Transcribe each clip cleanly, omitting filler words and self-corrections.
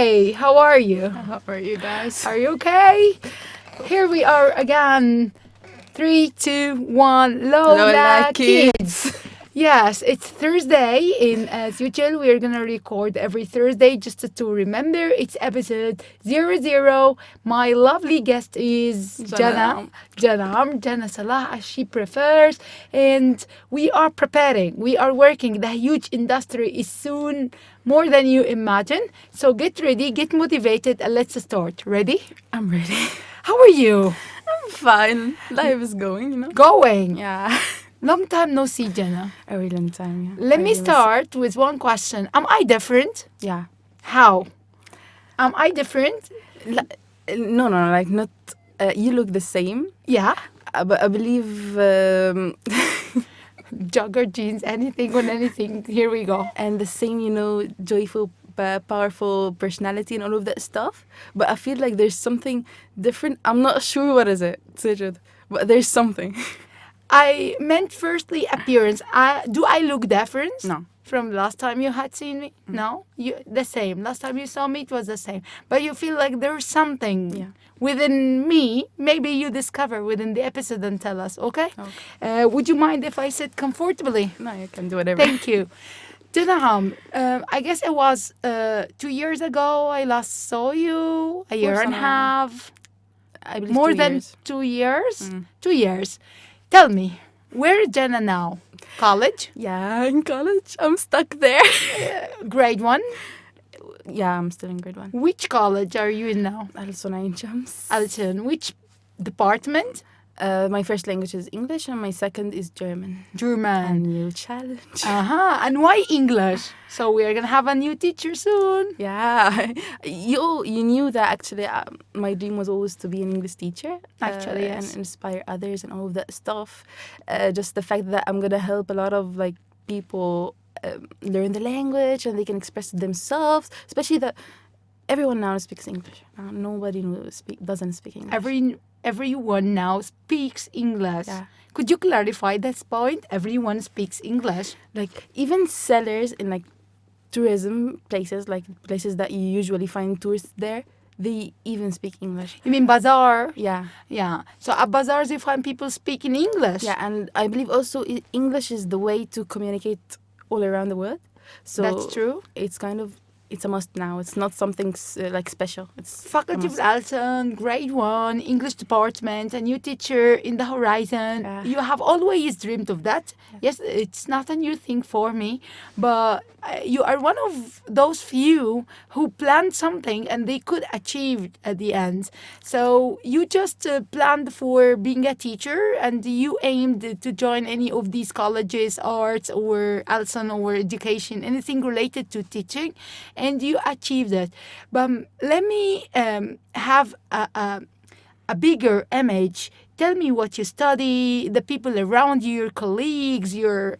Hey, how are you? How are you guys? Are you okay? Here we are again. 3, 2, 1, Lola Lola Kids. kids. Yes, it's Thursday, and as usual, we're gonna record every Thursday just to remember it's episode 00. My lovely guest is Jana. Jana Salah, as she prefers, and we are preparing. We are working. The huge industry is soon more than you imagine. So get ready, get motivated, and let's start. Ready? I'm ready. How are you? I'm fine. Life is going. Going. Yeah. Long time no see, Jenna. A really long time, yeah. Let I me really miss it. start with one question. Am I different? Yeah. How? Am I different? No, like not. You look the same, Yeah. but I believe. Jogger jeans, anything on anything. Here we go. And the same, joyful, powerful personality and all of that stuff. But I feel like there's something different. I'm not sure what is it, Sajid, but there's something. I meant firstly appearance. Do I look different? No. From last time you had seen me? No? The same. Last time you saw me, it was the same. But you feel like there's something within me, maybe you discover within the episode and tell us, okay? Would you mind if I sit comfortably? No, you can do whatever. Thank you. Jana, I guess it was 2 years ago I last saw you, a year and a half. I believe More 2 than years. 2 years? 2 years. Tell me, where is Jana now? College? Yeah, in college. I'm stuck there. Grade 1? Yeah, I'm still in grade 1. Which college are you in now? Also 9 jumps. Alton. Which department? My first language is English and my second is German. A German. new challenge. And why English? So we are going to have a new teacher soon. Yeah. You knew that actually my dream was always to be an English teacher. Actually, yes. And inspire others and all of that stuff. Just the fact that I'm going to help a lot of people learn the language and they can express themselves. Especially that everyone now speaks English. Nobody doesn't speak English. Everyone now speaks English. Yeah. Could you clarify this point? Everyone speaks English. Even sellers in tourism places, places that you usually find tourists there, they even speak English. You mean bazaar? Yeah. Yeah. So at bazaars you find people speaking English. Yeah, and I believe also English is the way to communicate all around the world. So that's true. It's a must now. It's not something special. It's Faculty of Alton, grade 1, English department, a new teacher in the horizon. You have always dreamed of that. Yes, it's not a new thing for me, but you are one of those few who planned something and they could achieve at the end. So you just planned for being a teacher and you aimed to join any of these colleges, arts or Alton or education, anything related to teaching. And you achieved it. But let me have a bigger image. Tell me what you study, the people around you, your colleagues, your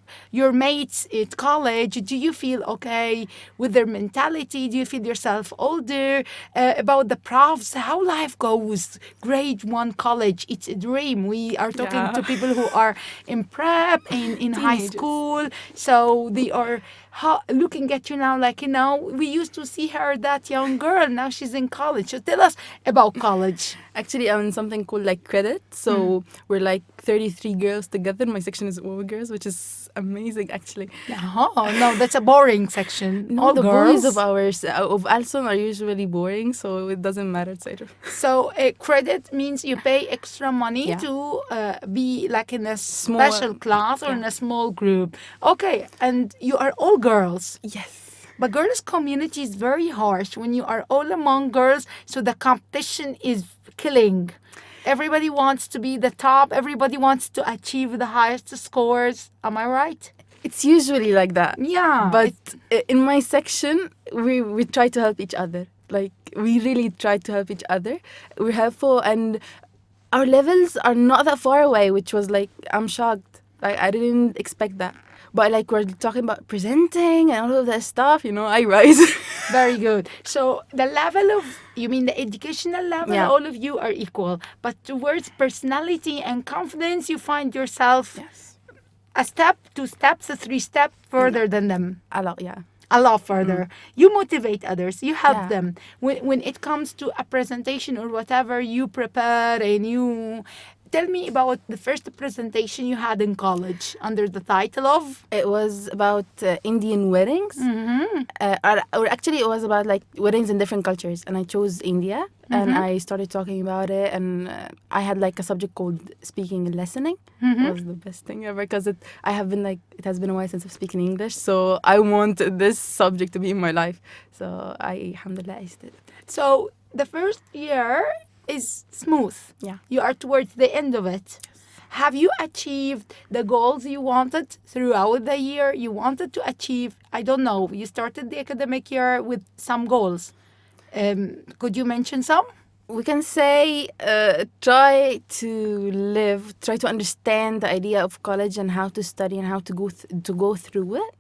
mates at college. Do you feel okay with their mentality? Do you feel yourself older? About the profs, how life goes. Grade 1 college, it's a dream. We are talking to people who are in prep, in high school. So they are looking at you now we used to see her, that young girl. Now she's in college. So tell us about college. Actually, I'm in something called credit. So we're 33 girls together. My section is all girls, which is amazing, actually. No, that's a boring section. No, all the girls. boys of ours, of Alson, are usually boring, so it doesn't matter. So credit means you pay extra money to be in a special class or in a small group. Okay, and you are all girls. Yes. But girls' community is very harsh when you are all among girls, so the competition is killing. Everybody wants to be the top. Everybody wants to achieve the highest scores. Am I right? It's usually like that. Yeah. But in my section, we try to help each other. We really try to help each other. We're helpful and our levels are not that far away, which was I'm shocked. I didn't expect that. But we're talking about presenting and all of that stuff, I rise. Very good. So the level of, you mean the educational level, all of you are equal. But towards personality and confidence, you find yourself a step, 2 steps, 3 steps further than them. A lot, yeah. a lot further. You motivate others. You help Yeah. them. When it comes to a presentation or whatever, you prepare and you. Tell me about the first presentation you had in college under the title of. It was about Indian weddings. Or actually, it was about like weddings in different cultures. And I chose India. And I started talking about it. And I had like a subject called speaking and listening. It was the best thing ever because it has been a while since I've spoken English. So I wanted this subject to be in my life. So alhamdulillah, I did. So the first year is smooth. Yeah. You are towards the end of it. Have you achieved the goals you wanted throughout the year? You wanted to achieve, I don't know, you started the academic year with some goals. Could you mention some? We can say try to understand the idea of college and how to study and how to go through it.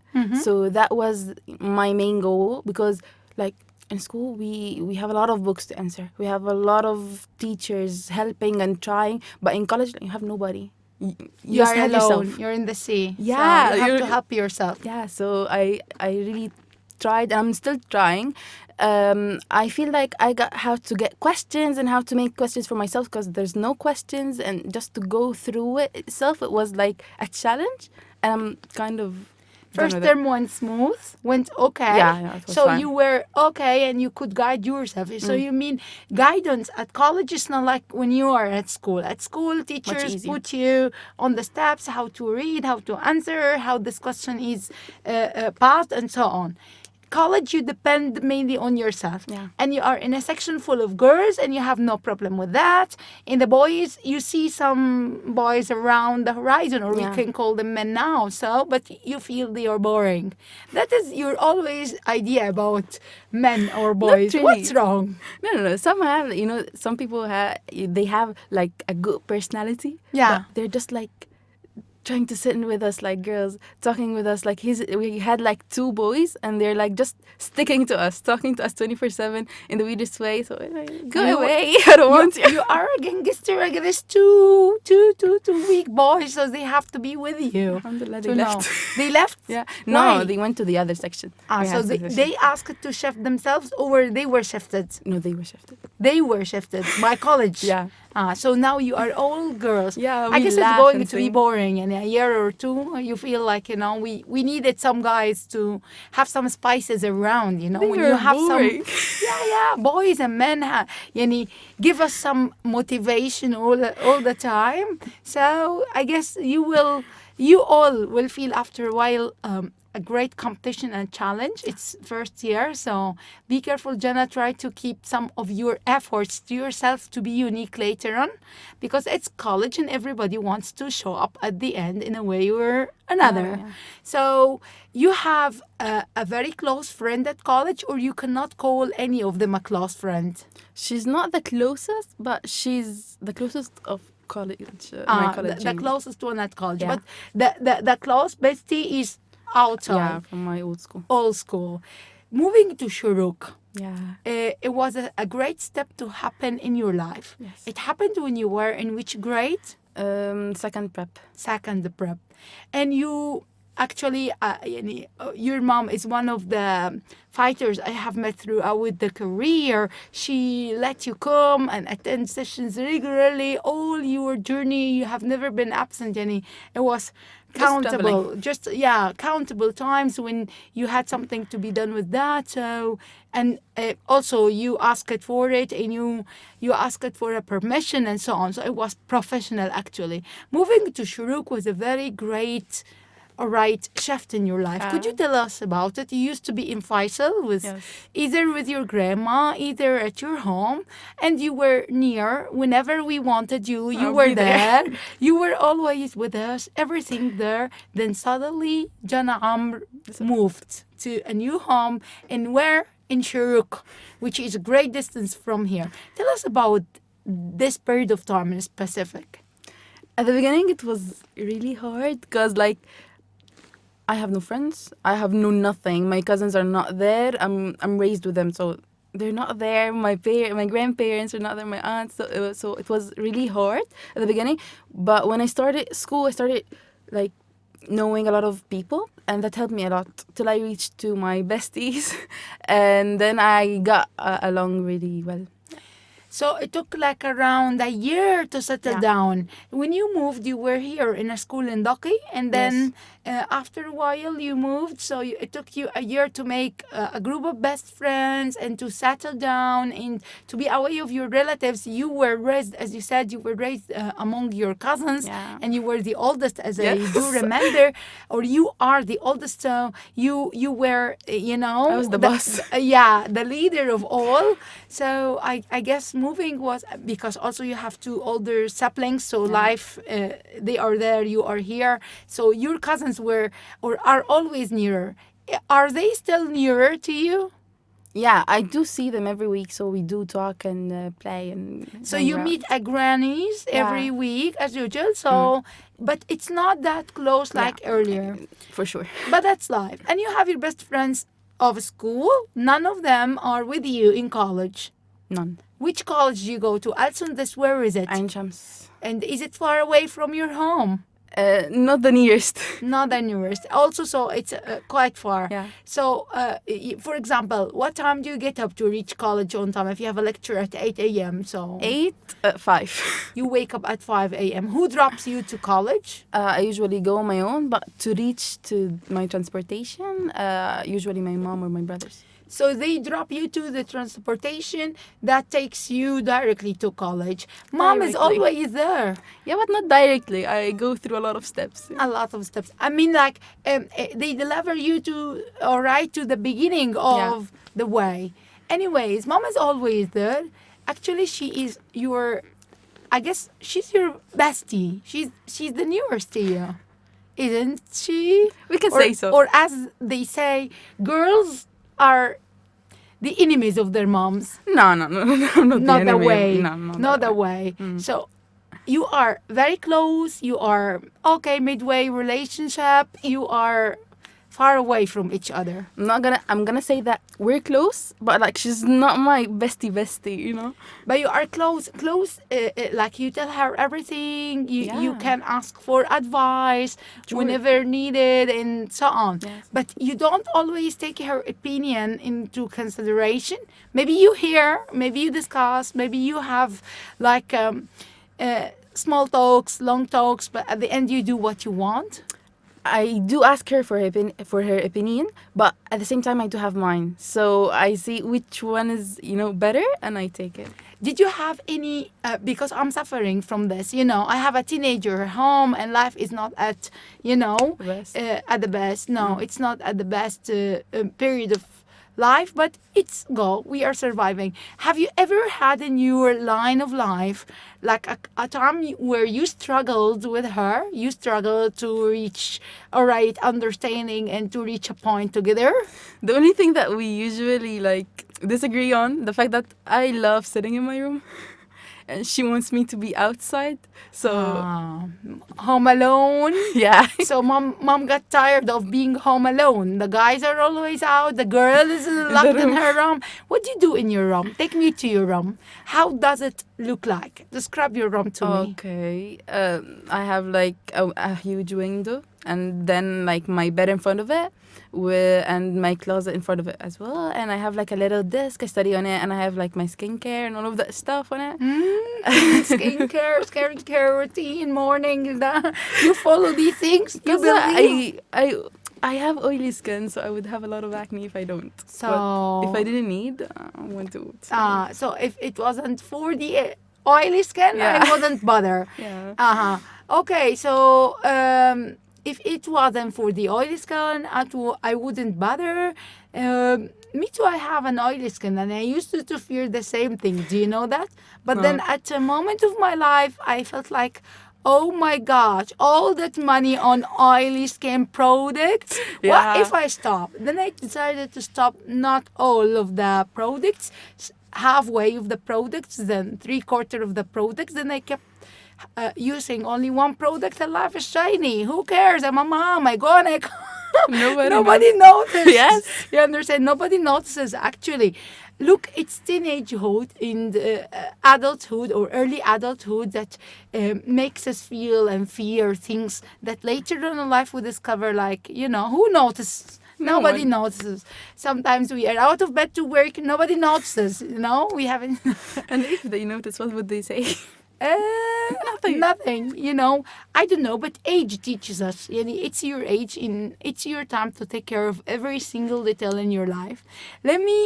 So that was my main goal because like in school we have a lot of books to answer. We have a lot of teachers helping and trying, but in college you have nobody. You You just are have alone. yourself. You're in the sea. Yeah, So you have you're- to help yourself. Yeah, so I really tried and I'm still trying. I feel like I got how to get questions and how to make questions for myself because there's no questions and just to go through it itself, it was like a challenge and I'm kind of done First with it. term went smooth, went okay. Yeah, it was so fine. you were okay and you could guide yourself. So you mean guidance at college is not like when you are at school. At school, teachers easier. put you on the steps, how to read, how to answer, how this question is passed, and so on. College, you depend mainly on yourself. Yeah. And you are in a section full of girls and you have no problem with that. In the boys, you see some boys around the horizon, or we Yeah. can call them men now. So, but you feel they are boring. That is your always idea about men or boys. really. What's wrong? No. Some have, some people they have like a good personality. Yeah. But they're just like trying to sit in with us like girls, talking with us like we had like two boys and they're like just sticking to us, talking to us 24/7 in the weirdest way. So like, go You- away, I don't want you. You are against two weak boys, so they have to be with you. Alhamdulillah, to they know. left. They left? Yeah. Why? No, they went to the other section. We So had they, section. they asked to shift themselves, or they were shifted? No, they were shifted. They were shifted by college. Yeah. So now you are all girls. Yeah, I we guess it's laugh going and to be sing. boring. In a year or two, you feel like, we needed some guys to have some spices around, They when were you have boring. yeah, boys and men, give us some motivation all the time. So I guess you all will feel after a while a great competition and challenge. It's first year, so be careful, Jana. Try to keep some of your efforts to yourself to be unique later on, because it's college and everybody wants to show up at the end in a way or another. Yeah. So you have a very close friend at college, or you cannot call any of them a close friend? She's not the closest, but she's the closest of college. My college. The closest one at college. Yeah. But the close bestie is outside. Yeah, from my old school. Old school. Moving to Shuruk, Yeah. it was a great step to happen in your life. Yes. It happened when you were in which grade? Second prep. Second prep. And you actually, your mom is one of the fighters I have met throughout the career. She let you come and attend sessions regularly. All your journey, you have never been absent, Jenny. It was countable, countable times when you had something to be done with that. So, and also you asked for it, and you asked for a permission and so on. So it was professional actually. Moving to Shuruk was a very great, shift in your life. Could you tell us about it? You used to be in Faisal with Yes. either with your grandma, either at your home, and you were near whenever we wanted you. You I'll were be there. there. You were always with us, everything there. Then suddenly, Jana Amr moved to a new home, and where? In Shuruk, which is a great distance from here. Tell us about this period of time in specific. At the beginning, it was really hard because, like, I have no friends. I have no nothing. My cousins are not there. I'm raised with them, so they're not there. My grandparents are not there. My aunts. So it was really hard at the beginning. But when I started school, I started like knowing a lot of people, and that helped me a lot till I reached to my besties, and then I got along really well. So it took like around a year to settle Yeah. down. When you moved, you were here in a school in Ducky, and then after a while you moved. So it took you a year to make a group of best friends and to settle down and to be away of your relatives. You were raised, as you said, you were raised among your cousins, Yeah. and you were the oldest, as I Yes. do remember, or you are the oldest. So you were, I was the boss. yeah, the leader of all. So I guess moving was because also you have two older siblings, so life they are there, you are here. So your cousins were or are always nearer. Are they still nearer to you? Yeah, I do see them every week, so we do talk and play and So hang you out. meet at granny's every Yeah. week as usual. So, but it's not that close like earlier. For sure. But that's life. And you have your best friends of school. None of them are with you in college. None. Which college do you go to? Alsundes, where is it? Ein Shams. And is it far away from your home? Not the nearest. Not the nearest. Also, so it's quite far. Yeah. So, for example, what time do you get up to reach college on time? If you have a lecture at 8 a.m., so 8, 5. you wake up at 5 a.m. Who drops you to college? I usually go on my own, but to reach to my transportation, usually my mom or my brothers. So they drop you to the transportation that takes you directly to college. Mom is Directly. always there. Yeah, but not directly. I go through a lot of steps. A lot of steps. I mean, like they deliver you to or right to the beginning of the way. Anyways, mom is always there. Actually, she is your. I guess she's your bestie. She's the nearest to you, isn't she? We can Or, say so. Or as they say, girls are the enemies of their moms. No, not Not the enemy. way. No, Not the way. So you are very close. You are okay midway relationship. You are far away from each other. I'm gonna say that we're close, but like she's not my bestie, you know. But you are close. Like you tell her everything. You Yeah. can ask for advice Sure. whenever needed and so on. Yes. But you don't always take her opinion into consideration. Maybe you hear, maybe you discuss, maybe you have like small talks, long talks, but at the end you do what you want. I do ask her for her opinion, but at the same time I do have mine. So I see which one is better, and I take it. Did you have any, because I'm suffering from this, I have a teenager at home and life is not at, Best. at the best. No, it's not at the best period of life, but it's go. We are surviving. Have you ever had in your line of life, like a time where you struggled with her, you struggled to reach a right understanding and to reach a point together? The only thing that we usually disagree on, the fact that I love sitting in my room and she wants me to be outside. So Home alone. yeah. So mom got tired of being home alone. The guys are always out. The girl is locked in her room. What do you do in your room? Take me to your room. How does it look like? Describe your room to me. Okay. I have a huge window, and then my bed in front of it, and my closet in front of it as well. And I have a little desk. I study on it, and I have my skincare and all of that stuff on it. Skincare routine, morning. You follow these things. You Because believe. I have oily skin, so I would have a lot of acne if I don't. So But if I didn't need, I wouldn't do it. So if it wasn't for the oily skin, Yeah. I wouldn't bother. Yeah. Okay, so if it wasn't for the oily skin, I wouldn't bother. Me too, I have an oily skin, and I used to fear the same thing. Do you know that? But then at a moment of my life, I felt like, oh my gosh, all that money on oily skin products. Yeah. What if I stop? Then I decided to stop not all of the products, halfway of the products, then 3/4 of the products. Then I kept using only one product, and life is shiny. Who cares? I'm a mom. I go and Nobody nobody notices. Yes. You understand? Nobody notices actually. look, it's teenagehood in adulthood or early adulthood that makes us feel and fear things that later on in life we discover, like, who notices? No Nobody one. notices. Sometimes we are out of bed to work, nobody notices. We haven't. And if they notice, what would they say? Uh, Nothing. Nothing, I don't know, but age teaches us. It's your age, it's your time to take care of every single detail in your life. Let me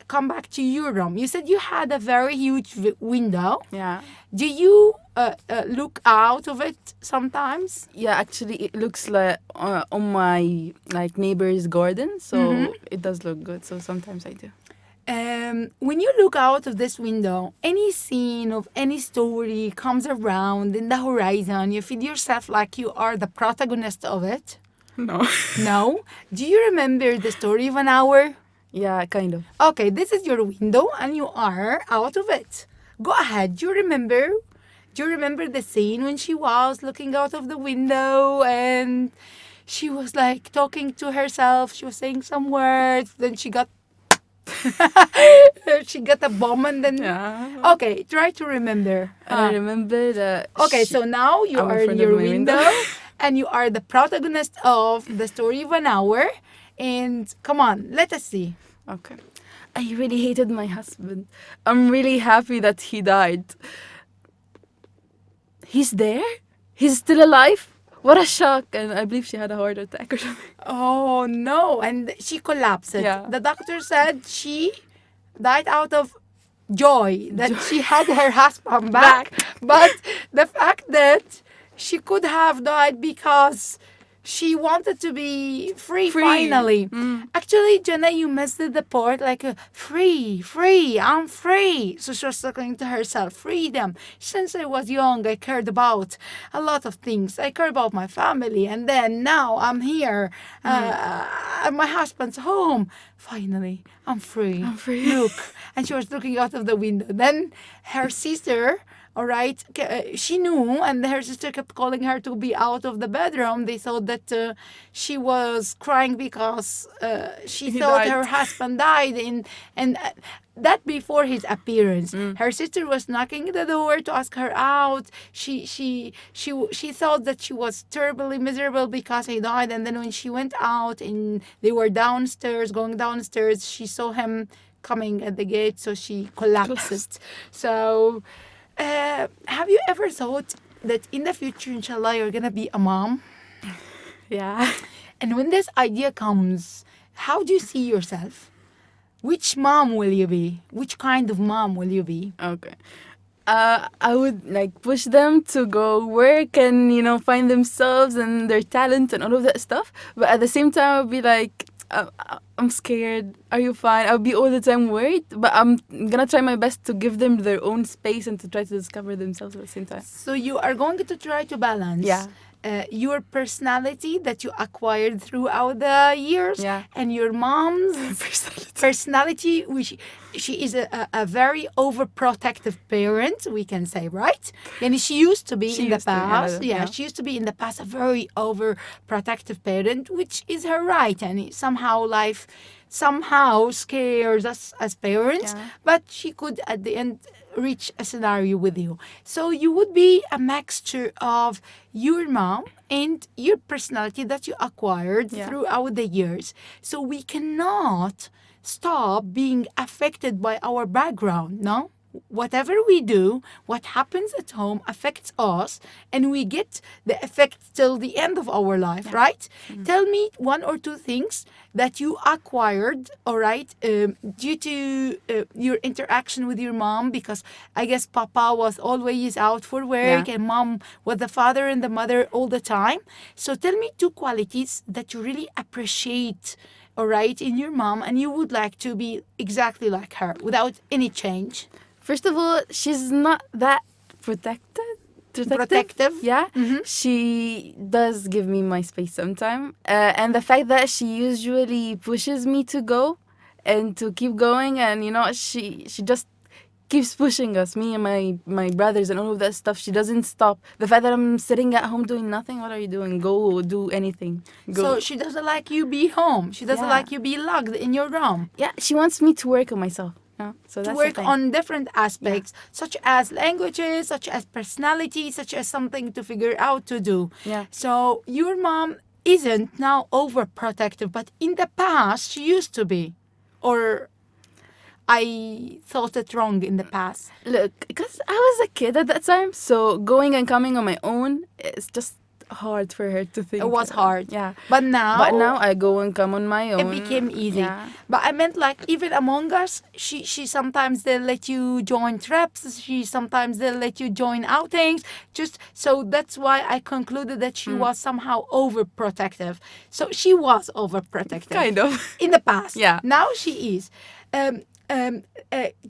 come back to your room. You said you had a very huge window. Yeah. Do you look out of it sometimes? Yeah, actually, it looks like on my neighbor's garden, so it does look good. So sometimes I do. When you look out of this window, any scene of any story comes around in the horizon. You feel yourself like you are the protagonist of it. No. No? Do you remember the story of an hour? Yeah, kind of. Okay, this is your window and you are out of it. Go ahead. Do you remember? Do you remember the scene when she was looking out of the window and she was like talking to herself? She was saying some words. Then she got she got a bomb and then. Yeah. Okay, try to remember. I remember that. Okay, so now you I'm in are in front your of my window, window. and you are the protagonist of the story of an hour. And come on, let us see. Okay. I really hated my husband. I'm really happy that he died. He's there? He's still alive? What a shock. And I believe she had a heart attack or something. Oh no, and she collapsed. Yeah. The doctor said she died out of joy that she had her husband back. But the fact that she could have died because she wanted to be free. Finally. Actually, Jana, you missed the part, like, free, I'm free. So she was talking to herself, freedom. Since I was young, I cared about a lot of things. I cared about my family, and then now I'm here. My husband's home. Finally, I'm free. I'm free. Look. And she was looking out of the window. Then her sister, all right, she knew, and her sister kept calling her to be out of the bedroom. They thought that she was crying because she He thought died. her husband died, and that before his appearance. Her sister was knocking at the door to ask her out. She thought that she was terribly miserable because he died, and then when she went out and they were going downstairs, she saw him coming at the gate, so she collapsed. So. Have you ever thought that in the future, inshallah, you're going to be a mom? Yeah. And when this idea comes, how do you see yourself? Which mom will you be? Which kind of mom will you be? Okay. I would push them to go work and find themselves and their talent and all of that stuff. But at the same time, I would be like, I'm scared. Are you fine? I'll be all the time worried, but I'm gonna try my best to give them their own space and to try to discover themselves at the same time. So you are going to try to balance Yeah. Your personality that you acquired throughout the years Yeah. and your mom's personality, which she is a very overprotective parent, we can say, right? And she used to be She in the used to be, past. yeah. She used to be in the past a very overprotective parent, which is her right. And somehow life scares us as parents, Yeah. but she could at the end reach a scenario with you. So you would be a mixture of your mom and your personality that you acquired Yeah. throughout the years. So we cannot stop being affected by our background, no? Whatever we do, what happens at home affects us, and we get the effect till the end of our life, right? Tell me one or two things that you acquired, all right, due to your interaction with your mom, because I guess Papa was always out for work, Yeah. and Mom was the father and the mother all the time. So tell me two qualities that you really appreciate, all right, in your mom, and you would like to be exactly like her without any change. First of all, she's not that protective. Yeah. She does give me my space sometimes. And the fact that she usually pushes me to go and to keep going, and she just keeps pushing us, me and my brothers and all of that stuff. She doesn't stop. The fact that I'm sitting at home doing nothing, what are you doing? Go do anything. Go. So she doesn't like you be home. She doesn't Yeah. like you be locked in your room. Yeah, she wants me to work on myself. Yeah. So to that's the work thing. on different aspects, such as languages, such as personality, such as something to figure out to do. Yeah. So your mom isn't now overprotective, but in the past she used to be. Or I thought it wrong in the past. Look, because I was a kid at that time, so going and coming on my own is just hard for her to It think. was hard. Yeah. But But now now I go and come on my it own. became easy. Yeah. But I meant like even among us, she sometimes they'll let you join trips. She sometimes they'll let you join outings. Just so that's why I concluded that she was somehow overprotective. So she was overprotective. Kind of. In the past. Yeah. Now she is. Um,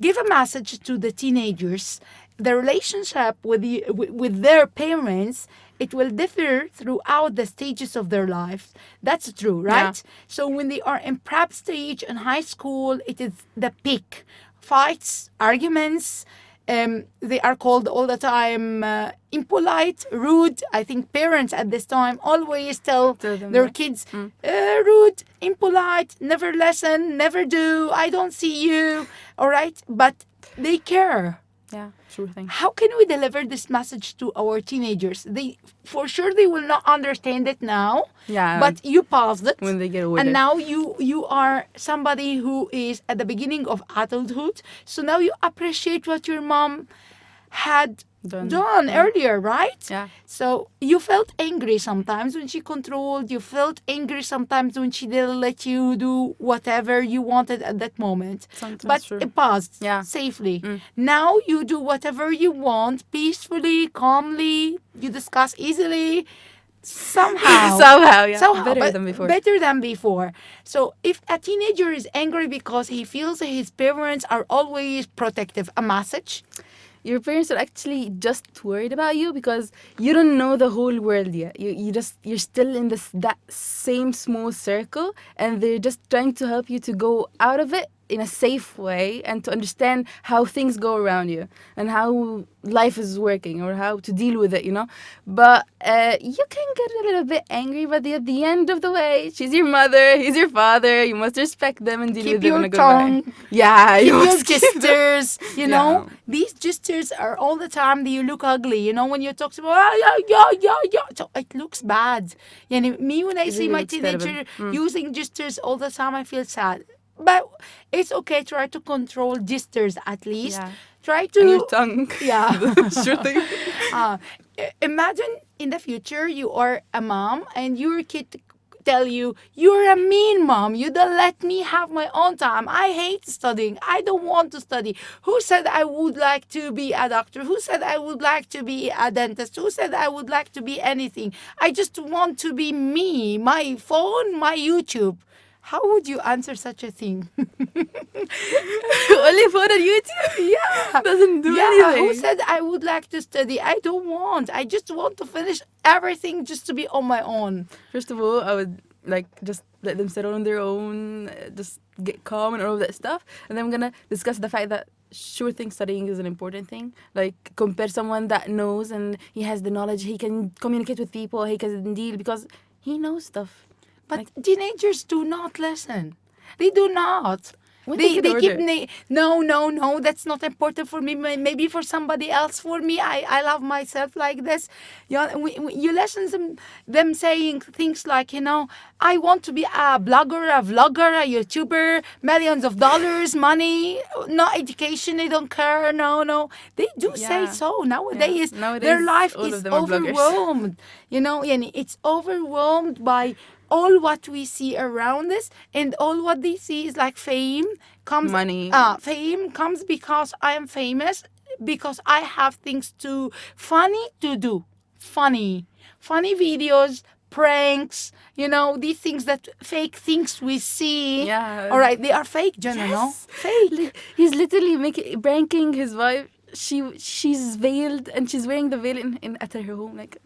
give a message to the teenagers. The relationship with their parents, it will differ throughout the stages of their lives. That's true, right? Yeah. So when they are in prep stage in high school, it is the peak. Fights, arguments, they are called all the time impolite, rude. I think parents at this time always tell Tell them their that. kids, rude, impolite, never listen, never do, I don't see you. All right? But they care. Yeah. Sure thing. How can we deliver this message to our teenagers? They, for sure, they will not understand it now. Yeah. But you paused it. When they get older. And now you are somebody who is at the beginning of adulthood. So now you appreciate what your mom had done earlier, right? Yeah. So you felt angry sometimes when she controlled. You felt angry sometimes when she didn't let you do whatever you wanted at that moment. Sometimes But true. it passed Yeah. safely. Now you do whatever you want peacefully, calmly. You discuss easily. Somehow. Somehow, yeah. Somehow, Better but than before. better than before. So if a teenager is angry because he feels that his parents are always protective, a message. Your parents are actually just worried about you because you don't know the whole world yet. You're still in that same small circle, and they're just trying to help you to go out of it in a safe way and to understand how things go around you and how life is working or how to deal with it, you know. But you can get a little bit angry, but at the end of the way, she's your mother, he's your father. You must respect them and deal Keep with them in your a good tongue. way. Yeah, Keep you your must keep them. gestures, you know. Yeah. These gestures are all the time that you look ugly, you know, when you talk to yeah. So it looks bad. Yani, me, when I It see really my looks terrible. teenager using gestures all the time, I feel sad. But it's okay. Try to control gestures at least. Yeah. Try to. And your tongue. Yeah. Sure thing. Imagine in the future you are a mom and your kid tell you, you're a mean mom. You don't let me have my own time. I hate studying. I don't want to study. Who said I would like to be a doctor? Who said I would like to be a dentist? Who said I would like to be anything? I just want to be me, my phone, my YouTube. How would you answer such a thing? Only for on YouTube? Yeah. Doesn't do Yeah, anything. who said I would like to study? I don't want. I just want to finish everything just to be on my own. First of all, I would just let them settle on their own, just get calm and all of that stuff. And then I'm gonna discuss the fact that sure thing studying is an important thing. Like compare someone that knows and he has the knowledge, he can communicate with people, he can deal because he knows stuff. But teenagers do not listen. They do not. When They they keep order. no, that's not important for me. Maybe for somebody else. For me, I love myself like this. You listen them saying things like, you know, I want to be a blogger, a vlogger, a YouTuber, millions of dollars, money, no education. They don't care. No. They do say Yeah. so nowadays. Yeah. Nowadays, Their life all is of them are bloggers. overwhelmed. You know, and it's overwhelmed by all what we see around us, and all what they see is like fame comes. Money. Fame comes because I am famous, because I have things funny to do, funny videos, pranks. You know, these things that fake things we see. Yeah. All right, they are fake, Jana. No, Yes. fake. He's literally pranking his wife. She's veiled and she's wearing the veil at her home. Like,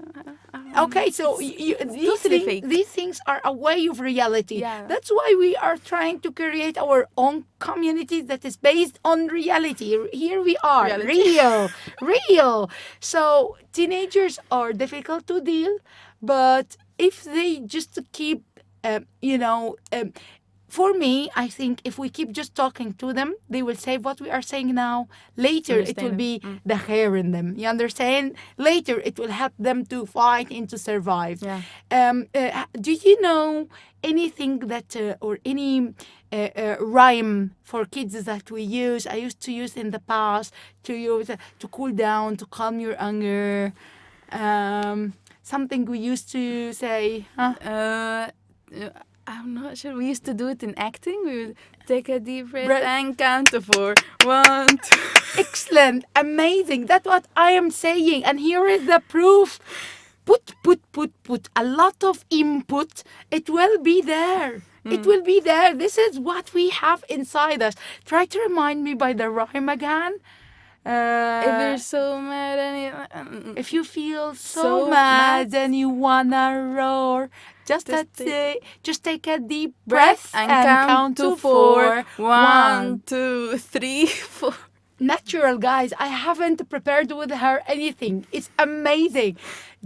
Okay, so totally these things are a way of reality. Yeah. That's why we are trying to create our own community that is based on reality. Here we are, Reality. real. So teenagers are difficult to deal, but if they just keep, for me, I think if we keep just talking to them, they will say what we are saying now. Later, it will Understand be the hair in them. You understand? Later, it will help them to fight and to survive. Yeah. Do you know anything that or any rhyme for kids that we use? I used to use in the past to use to cool down, to calm your anger. Something we used to say, huh? I'm not sure. We used to do it in acting. We would take a deep breath Breath. and count to 4. 1, 2. Excellent, amazing. That's what I am saying. And here is the proof. Put a lot of input. It will be there. It will be there. This is what we have inside us. Try to remind me by the rhyme again. If you're so mad and If you feel so, So mad mad. and you wanna roar, just take a deep breath and count to 4. 1, 2, 3, 4. Natural, guys. I haven't prepared with her anything. It's amazing.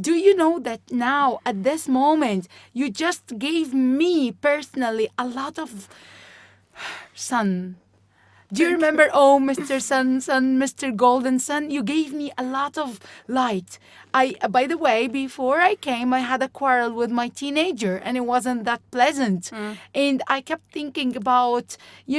Do you know that now, at this moment, you just gave me personally a lot of sun. Do you remember, oh, Mr. Sun, Mr. Golden Sun? You gave me a lot of light. By the way, before I came, I had a quarrel with my teenager, and it wasn't that pleasant. And I kept thinking about, I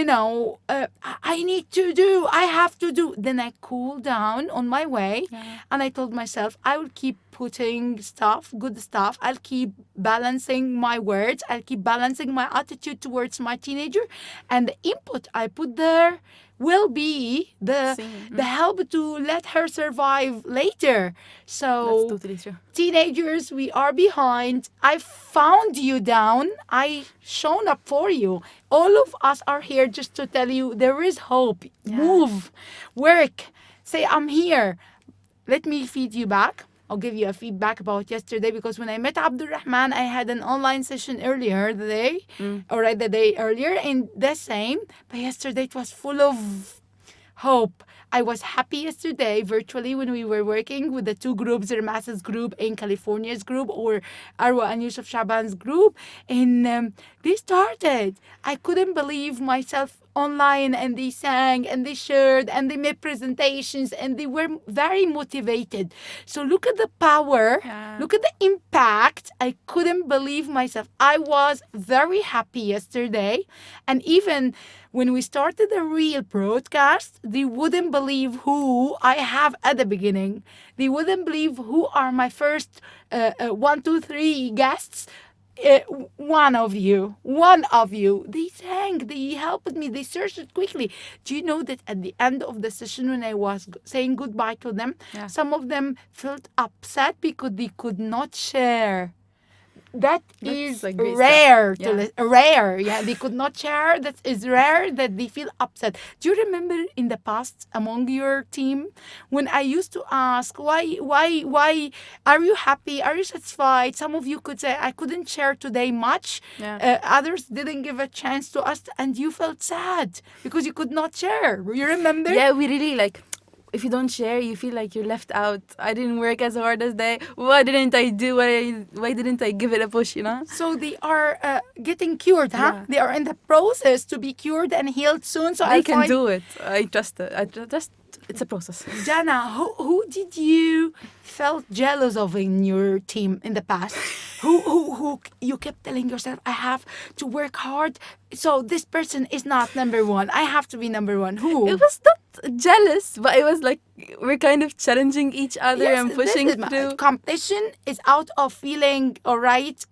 have to do. Then I cooled down on my way, and I told myself, I will keep putting stuff, good stuff. I'll keep balancing my words. I'll keep balancing my attitude towards my teenager. And the input I put there will be the help to let her survive later. So That's totally true. teenagers, we are behind. I found you down. I shown up for you. All of us are here just to tell you there is hope. Move, work, say I'm here. Let me feed you back. I'll give you a feedback about yesterday, because when I met Abdulrahman, I had an online session earlier the day, or the day earlier, and the same. But yesterday it was full of hope. I was happy yesterday virtually when we were working with the two groups, Ramas's group and California's group, or Arwa and Yusuf Shaban's group. And they started. I couldn't believe myself online, and they sang and they shared and they made presentations and they were very motivated. So look at the power, look at the impact. I couldn't believe myself. I was very happy yesterday. And even when we started the real broadcast, they wouldn't believe who I have at the beginning. They wouldn't believe who are my first 1, 2, 3 guests. One of you. They sang, they helped me, they searched it quickly. Do you know that at the end of the session, when I was saying goodbye to them, some of them felt upset because they could not share. That's is like great rare stuff. rare. Yeah, they could not share. That is rare that they feel upset. Do you remember in the past among your team when I used to ask why are you happy? Are you satisfied? Some of you could say I couldn't share today much. Others didn't give a chance to us, and you felt sad because you could not share. You remember? Yeah, we really like. If you don't share, you feel like you're left out. I didn't work as hard as they. Why didn't I do? Why didn't I give it a push? So they are getting cured, huh? Yeah. They are in the process to be cured and healed soon. So I can do it. I trust it. It's a process. Jana, who did you felt jealous of in your team in the past? Who you kept telling yourself, I have to work hard, so this person is not number one. I have to be number one. Who? It was not jealous, but it was like we're kind of challenging each other and pushing this is through. competition is out of feeling all right,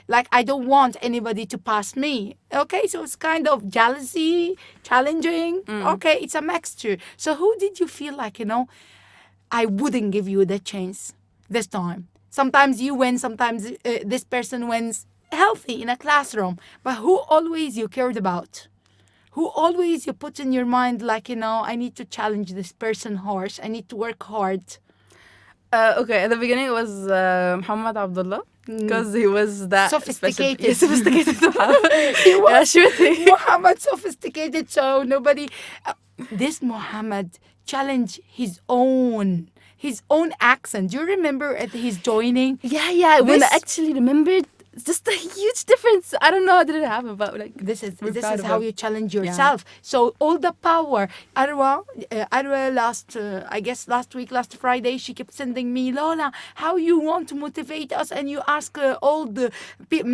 like I don't want anybody to pass me. Okay, so it's kind of jealousy, challenging. Okay, it's a mixture. So who did you feel like, I wouldn't give you the chance this time? Sometimes you win, sometimes this person wins. Healthy in a classroom. But who always you cared about? Who always you put in your mind like, I need to challenge this person harsh. I need to work hard. Okay, at the beginning it was Muhammad Abdullah. Because he was that sophisticated. Yeah, sophisticated. He was Yeah, sure thing. Muhammad sophisticated, so nobody... this Muhammad challenged his own accent. Do you remember at his joining? Yeah. When I actually remembered it's just a huge difference. I don't know how did it happen, but like we're This proud is of how him. you challenge yourself. So all the power. Arwa last I guess last Friday, she kept sending me, Lola, how you want to motivate us, and you ask all the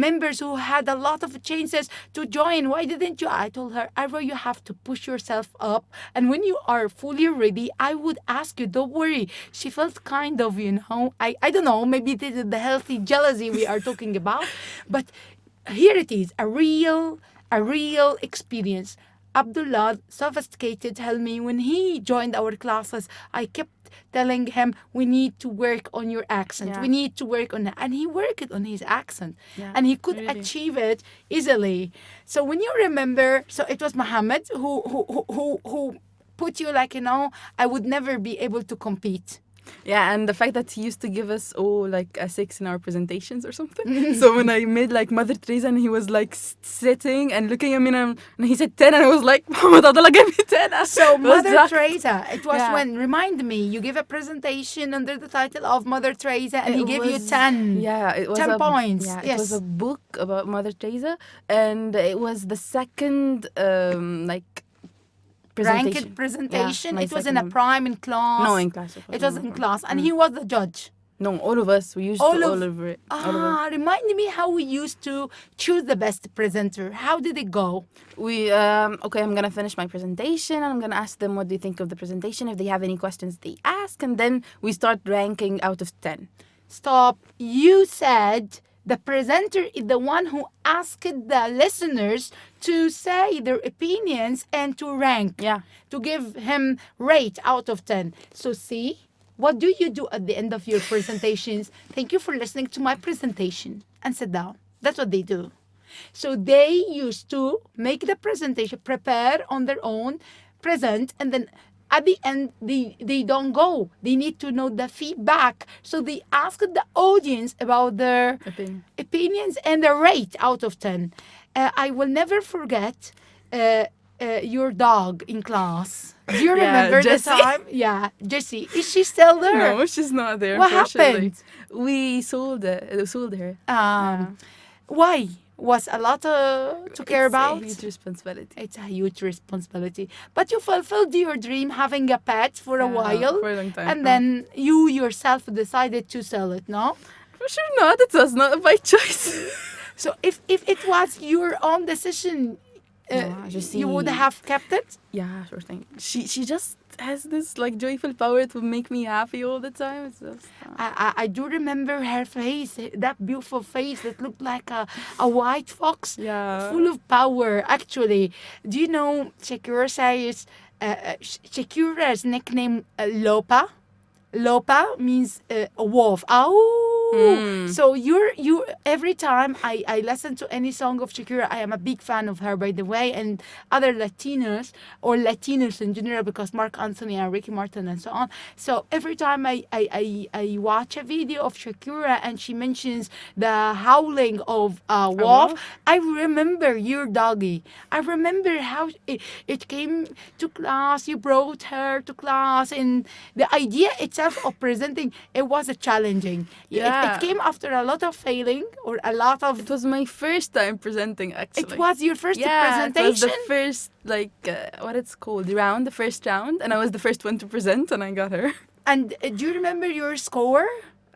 members who had a lot of chances to join. Why didn't you? I told her, Arwa, you have to push yourself up, and when you are fully ready, I would ask you. Don't worry. She felt kind of, I don't know. Maybe this is the healthy jealousy we are talking about, but here it is, a real experience. Abdullah, sophisticated, tell me when he joined our classes, I kept telling him, we need to work on your accent. Yeah. We need to work on it. And he worked on his accent. Yeah, And he could really. achieve it easily. So when you remember, so it was Muhammad who put you like, I would never be able to compete. Yeah, and the fact that he used to give us all like a 6 in our presentations or something. So when I made like Mother Teresa and he was like sitting and looking at me and he said 10 and I was like, Muhammad Abdullah gave me 10. So It was Mother just- Teresa, it was Yeah. when, remind me, you gave a presentation under the title of Mother Teresa and he It gave you was- 10. Yeah, it was 10 points. Yeah, Yes. it was a book about Mother Teresa, and it was the second presentation. Ranked presentation. Yeah, my It was in second a one. prime in class. No, in class. It was in class, and he was the judge. No, all of us. We used All to of- all over it. All of us. Remind me how we used to choose the best presenter. How did it go? We okay. I'm gonna finish my presentation, and I'm gonna ask them what do you think of the presentation. If they have any questions, they ask, and then we start ranking out of 10. Stop. You said the presenter is the one who asked the listeners to say their opinions and to rank. Yeah. To give him rate out of 10. So see, what do you do at the end of your presentations? Thank you for listening to my presentation, and sit down. That's what they do. So they used to make the presentation, prepare on their own, present, and then at the end, they don't go. They need to know the feedback. So they ask the audience about their opinions and the rate out of 10. I will never forget your dog in class. Do you Yeah, remember the Jessie. time? Yeah, Jessie. Is she still there? No, she's not there. What unfortunately. happened? We sold her. Why? Was a lot to care about? It's a huge responsibility. It's a huge responsibility. But you fulfilled your dream having a pet for a while. for a long time. And then you yourself decided to sell it, no? For sure not. It was not by choice. So if it was your own decision, you would have kept it? Yeah, sure thing. She just has this like joyful power to make me happy all the time. It's just, I do remember her face, that beautiful face that looked like a white fox. Yeah. Full of power, actually. Do you know Shakira says Shakira's nickname Lopa? Lopa means a wolf. So you every time I listen to any song of Shakira, I am a big fan of her, by the way, and other Latinos or Latinos in general, because Mark Anthony and Ricky Martin and so on. So every time I watch a video of Shakira and she mentions the howling of a wolf, I remember your doggy. I remember how it came to class. You brought her to class, and the idea itself of presenting, it was challenging. It came after a lot of failing or a lot of. It was my first time presenting, actually. It was your first Yeah, it was presentation. the first, what it's called, round, the first round. And I was the first one to present, and I got her. And do you remember your score?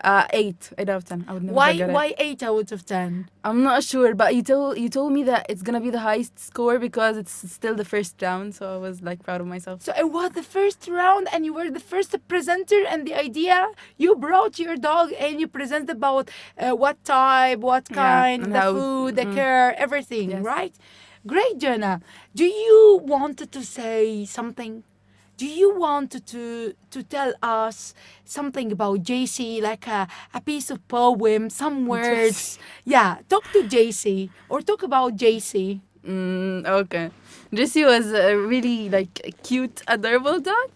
8 out of 10. I would never get it. Why 8 out of 10? I'm not sure, but you told me that it's gonna be the highest score because it's still the first round, so I was like proud of myself. So it was the first round, and you were the first presenter, and the idea, you brought your dog and you presented about what type, what kind, and the how- food, the care, everything, Yes. right? Great, Jana. Do you want to say something? Do you want to tell us something about JC, like a piece of poem, some words? Yeah, talk to JC or talk about JC. Okay. Jessie was a really like a cute, adorable dog.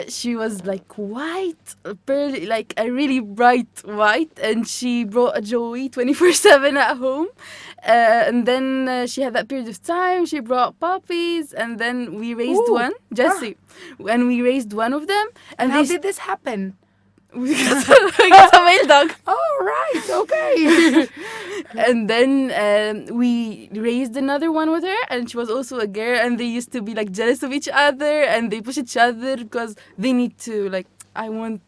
She was like white, pearly, like a really bright white, and she brought a joy 24/7 at home. And then she had that period of time. She brought puppies, and then we raised Ooh. one, Jessie, and we raised one of them. And And how they did this happen? We got a male dog. Oh, right. Okay. And then we raised another one with her, and she was also a girl, and they used to be like jealous of each other, and they push each other because they need to like, I want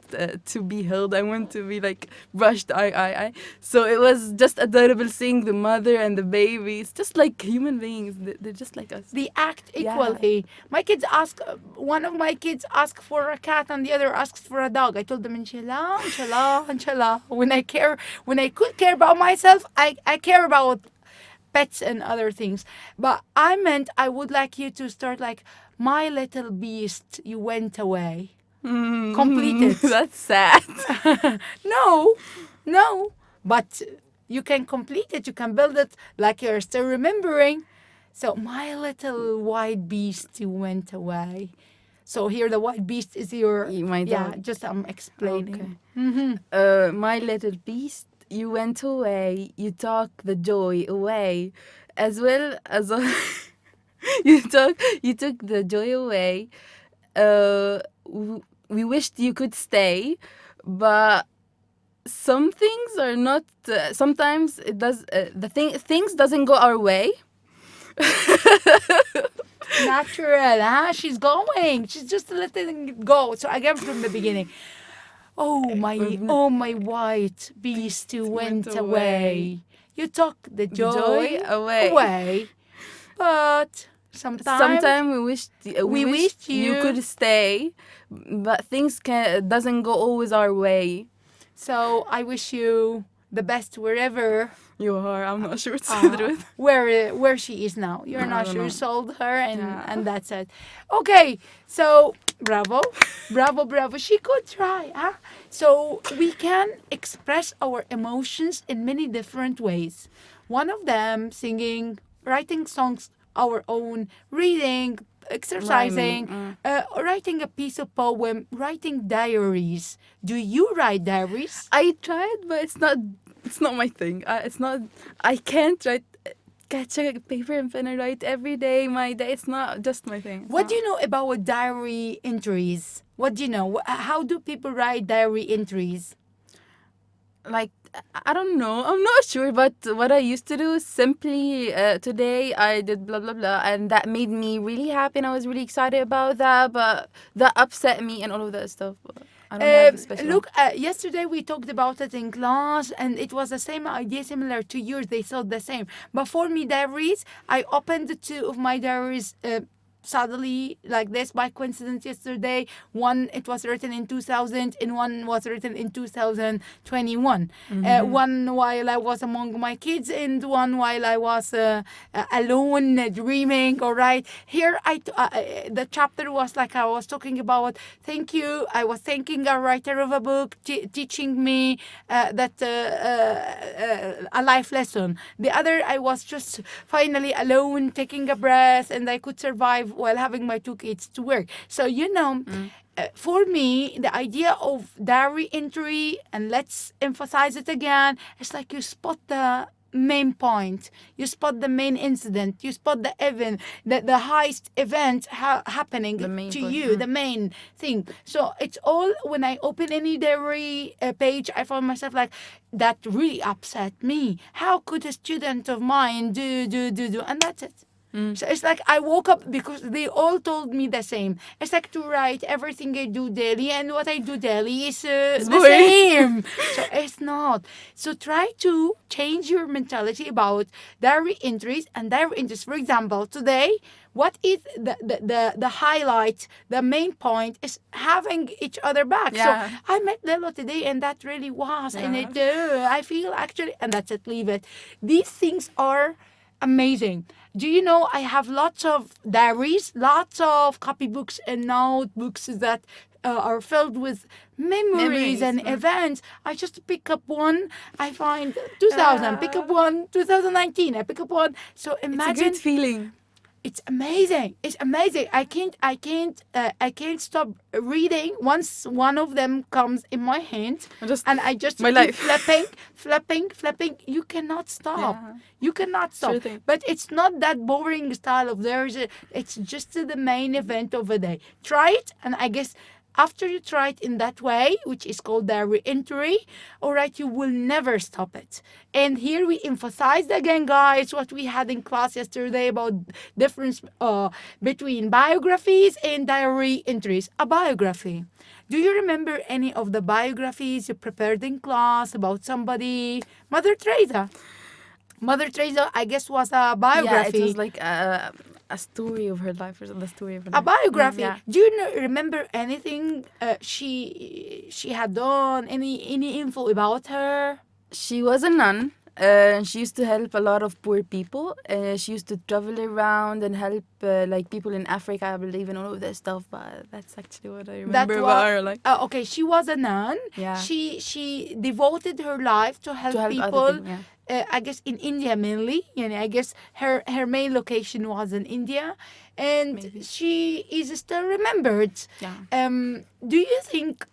to be held, I want to be like brushed, I. So it was just adorable seeing the mother and the baby. It's just like human beings. They're just like us. They act Yeah. equally. My kids ask, one of my kids asked for a cat and the other asks for a dog. I told them, inshallah, inshallah, inshallah. When I could care about myself, I care about pets and other things. But I meant I would like you to start like, my little beast, you went away. Complete it. That's sad. No, no. But you can complete it. You can build it like you're still remembering. So my little white beast, you went away. So here the white beast is your My yeah. dog. Just I'm explaining. My little beast, you went away. You took the joy away, as well as you took the joy away. We wished you could stay, but some things are not. Sometimes it does. Things doesn't go our way. Natural, huh? She's going. She's just letting it go. So again from the beginning. Oh my white beast, you went went away. away. You took the joy, joy away. away. But Sometimes we wished you you- could stay, but things doesn't go always our way. So I wish you the best wherever You are. I'm not sure it's the truth. where she is now. You're I not don't sure. know. Sold her Yeah. and that's it. Okay, so bravo, bravo. She could try, huh? So we can express our emotions in many different ways. One of them singing, writing songs our own, reading, exercising, writing a piece of poem, writing diaries. Do you write diaries? I tried, but it's not. It's not my thing. It's not. I can't write. Catch a paper and pen and write every day. My day. It's not just my thing. What do you know about diary entries? What do you know? How do people write diary entries? Like, I don't know. I'm not sure. But what I used to do is simply today I did blah blah blah, and that made me really happy, and I was really excited about that. But that upset me and all of that stuff. But I don't have a special. Look, yesterday we talked about it in class, and it was the same idea, similar to yours. They thought the same. But for me, diaries, I opened two of my diaries. Suddenly, like this, by coincidence, yesterday. One, it was written in 2000, and one was written in 2021. One while I was among my kids, and one while I was alone, dreaming. All right. Here, the chapter was like I was talking about. Thank you. I was thanking a writer of a book teaching me that a life lesson. The other, I was just finally alone, taking a breath, and I could survive while having my two kids to work. So, for me, the idea of diary entry, and let's emphasize it again, it's like you spot the main point, you spot the main incident, you spot the event, the highest event happening The main to point, you, the main thing. So it's all, when I open any diary page, I find myself like, that really upset me. How could a student of mine do, and that's it. So it's like I woke up because they all told me the same. It's like to write everything I do daily, and what I do daily is the boring. same. So it's not. So try to change your mentality about diary entries and diary entries. For example, today, what is the highlight, the main point is having each other back. Yeah. So I met Lelo today, and that really was. And it, I feel actually, and that's it, leave it. These things are amazing. Do you know I have lots of diaries, lots of copybooks and notebooks that are filled with memories and events. I just pick up one, I find 2000, pick up one 2019, I pick up one. So It's a imagine, good feeling. it's amazing. It's amazing. I can't stop reading once one of them comes in my hand, and I just my keep life. flipping. You cannot stop. Yeah. You cannot stop. Sure thing. But it's not that boring style of theirs. It's just the main event of the day. Try it, and I guess After you try it in that way, which is called the re-entry, all right, you will never stop it. And here we emphasized again, guys, what we had in class yesterday about difference between biographies and diary entries. A biography. Do you remember any of the biographies you prepared in class about somebody? Mother Teresa. Mother Teresa, I guess, was a Yeah, it was biography. like a story of her life or the story of her A life. biography. Yeah. Do you remember anything she had done? Any info about her? She was a nun. She used to help a lot of poor people. She used to travel around and help like people in Africa, I believe, and all of that stuff. But that's actually what I That remember was about her. Like, okay. She was a nun. yeah, She devoted her life to to help help other people. people. Yeah, I guess in India mainly. I guess her main location was in India, and maybe. she is still remembered. Yeah. Do you think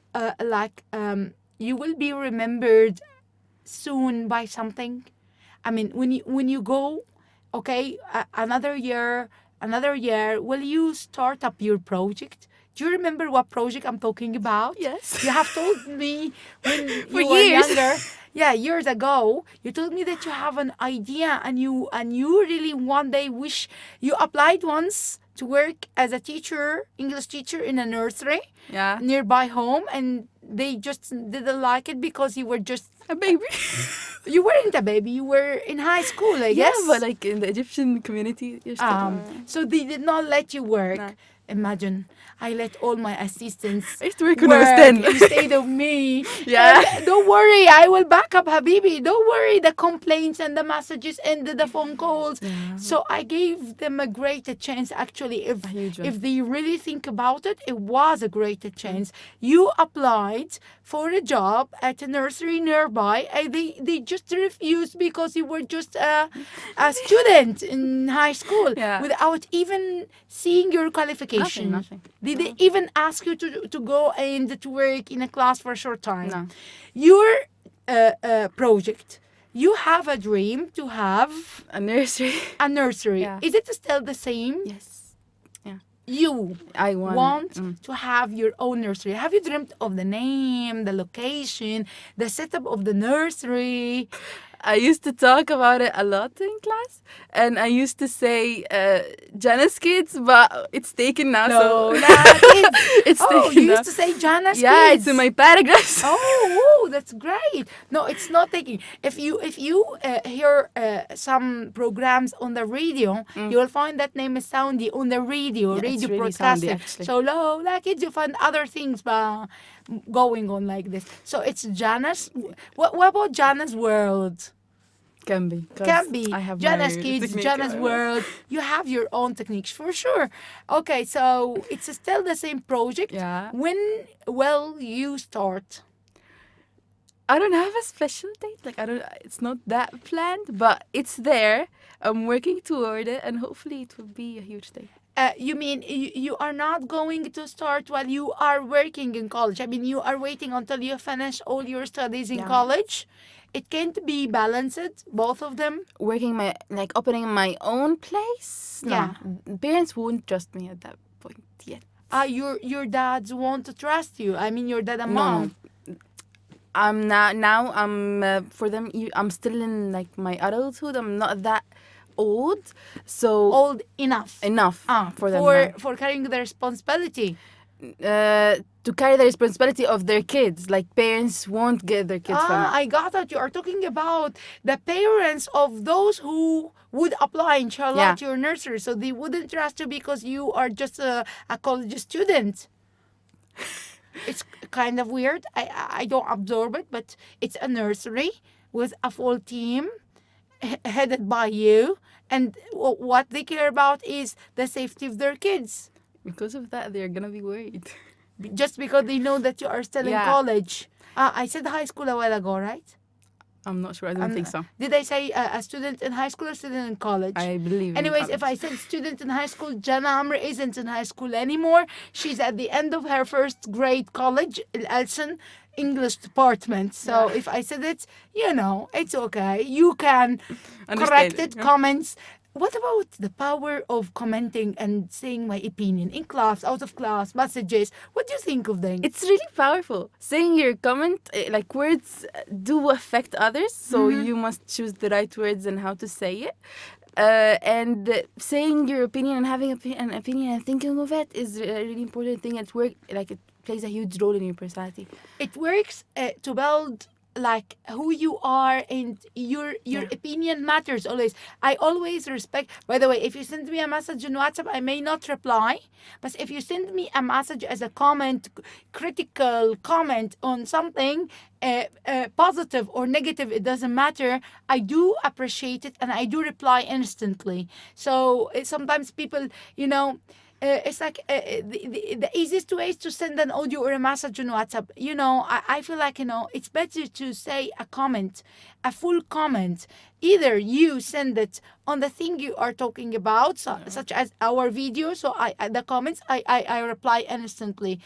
you will be remembered soon by something? I mean, when you go, okay, another year, will you start up your project? Do you remember what project I'm talking about? Yes. You have told me when For you were years. younger. Yeah, years ago, you told me that you have an idea and you really one day wish you applied once to work as a teacher, English teacher in a nursery Yeah. nearby home, and they just didn't like it because you were just A baby. you weren't a baby. You were in high school, I Yeah, guess. but like in the Egyptian community, you're still. So they did not let you work. No. Imagine, I let all my assistants I used to work when I was 10. instead of me. Yeah. And don't worry, I will back up Habibi. Don't worry, the complaints and the messages and the phone calls. Yeah. So I gave them a greater chance. Actually, if A huge one. if they really think about it, it was a greater chance. You applied for a job at a nursery nearby, and they just refused because you were just a student in high school Yeah. without even seeing your qualification. Nothing. Did they even ask you to go and to work in a class for a short time? No. Your project, you have a dream to have A nursery. a nursery. Yeah. Is it still the same? Yes. Yeah. You I want Mm. to have your own nursery. Have you dreamt of the name, the location, the setup of the nursery? I used to talk about it a lot in class, and I used to say Jana's kids, but it's taken now. No, so kids. it's Oh, taken you now. used to say Jana's Yeah, kids. it's in my paragraphs. Oh, that's great. No, it's not taking. If you hear some programs on the radio, you will find that name is soundy on the radio, Yeah, it's radio really broadcasting. soundy, actually. So Lola kids, you find other things going on like this. So it's Jana's. What about Jana's world? Can be. 'Cause Can be I have Jana's my kids, technique. Jana's world. You have your own techniques for sure. Okay, so it's still the same project. Yeah. When will you start? I don't have a special date. Like I don't. It's not that planned, but it's there. I'm working toward it, and hopefully it will be a huge day. You mean you are not going to start while you are working in college? I mean, you are waiting until you finish all your studies in Yeah. college. It can't be balanced, both of them. Working opening my own place. No. Yeah. Parents won't trust me at that point yet. Your dads want to trust you. I mean, your dad and No, mom. no. I'm now I'm for them. I'm still in like my adulthood. I'm not that old, so Old enough. enough for them for carrying the responsibility. to carry the responsibility of their kids. Like parents won't get their kids from it. I got that. You are talking about the parents of those who would apply, inshallah, Yeah. to your nursery. So they wouldn't trust you because you are just a college student. It's kind of weird. I don't absorb it, but it's a nursery with a full team headed by you. And what they care about is the safety of their kids. Because of that, they're gonna be worried. Just because they know that you are still in Yeah. college. I said high school a while ago, right? I'm not sure. I don't think so. Did I say a student in high school or student in college? I believe. Anyways, if I said student in high school, Jana Amr isn't in high school anymore. She's at the end of her first grade college, Elson English department. So if I said it, it's okay. You can Understand correct it, it, comments. what about the power of commenting and saying my opinion in class, out of class, messages? What do you think of them? It's really powerful. Saying your comment, like words do affect others, so you must choose the right words and how to say it. And saying your opinion and having an opinion and thinking of it is a really important thing at work. Like it plays a huge role in your personality. It works to build like who you are, and your opinion matters always. I always respect, by the way, if you send me a message on WhatsApp, I may not reply, but if you send me a message as a comment, critical comment on something, positive or negative, it doesn't matter, I do appreciate it and I do reply instantly. So sometimes people, it's like the easiest way is to send an audio or a message on WhatsApp. I feel like, it's better to say a comment, a full comment. Either you send it on the thing you are talking about, such as our video. So the comments, I reply instantly.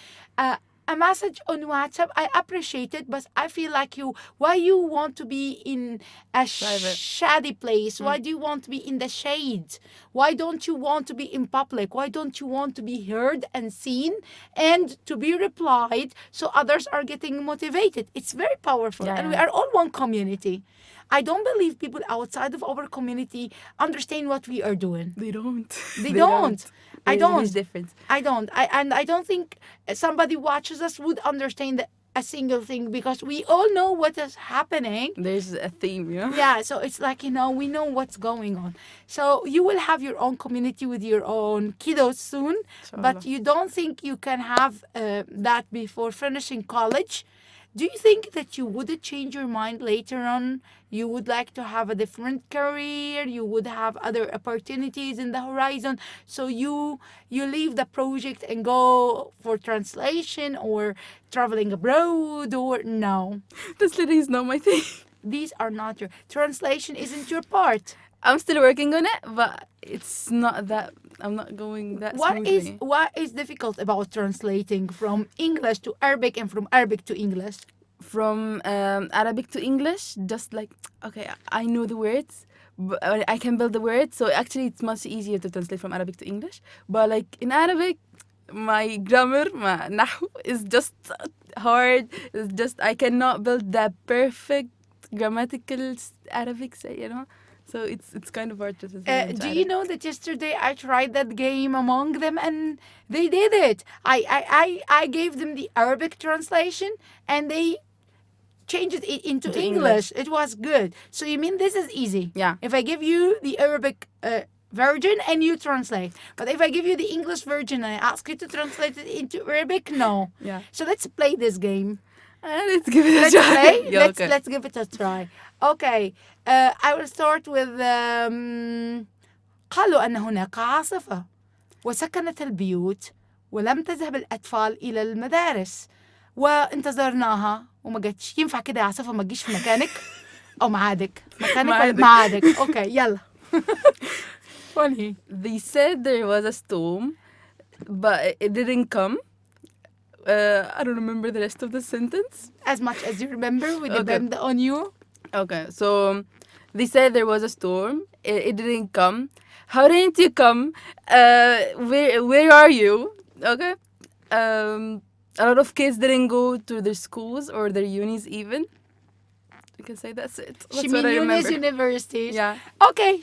A message on WhatsApp, I appreciate it, but I feel like why you want to be in a shady place? Why do you want to be in the shade? Why don't you want to be in public? Why don't you want to be heard and seen and to be replied so others are getting motivated? It's very powerful. And we are all one community. I don't believe people outside of our community understand what we are doing. They don't. They don't. I don't. There's a difference. I don't. I don't think somebody watches us would understand a single thing, because we all know what is happening. There's a theme, Yeah, so it's like, we know what's going on. So you will have your own community with your own kiddos soon, but you don't think you can have that before finishing college. Do you think that you would change your mind later on? You would like to have a different career? You would have other opportunities in the horizon? So you leave the project and go for translation or traveling abroad, or no? Translating is not my thing. These are not your... Translation isn't your part. I'm still working on it, but it's not that... I'm not going that smoothly. What is difficult about translating from English to Arabic and from Arabic to English? From Arabic to English, just like, okay, I know the words, but I can build the words, so actually it's much easier to translate from Arabic to English. But like in Arabic, my grammar, my nahu, is just hard. It's just, I cannot build that perfect grammatical Arabic, So it's kind of hard to translate. Do you know that yesterday I tried that game among them and they did it? I gave them the Arabic translation and they changed it into English. It was good. So you mean this is easy? Yeah. If I give you the Arabic version and you translate. But if I give you the English version and I ask you to translate it into Arabic, no. Yeah. So let's play this game. Let's give it a Let's try. play. Yeah, Let's give it a try. Okay. I will start with قالوا أن هناك عاصفة وسكنت البيوت ولم تذهب الأطفال إلى المدارس وانتظرناها وما جتش. ينفع كده عاصفة ما تجيش في مكانك أو معادك؟ مكانك معادك. Okay, يلا. Funny. They said there was a storm, but it didn't come. I don't remember the rest of the sentence. As much as you remember, we depend on you. Okay, so they said there was a storm. It didn't come. How didn't you come? Where are you? Okay. A lot of kids didn't go to their schools or their unis even. You can say that's it. That's She what I remember. universities. Yeah. Okay,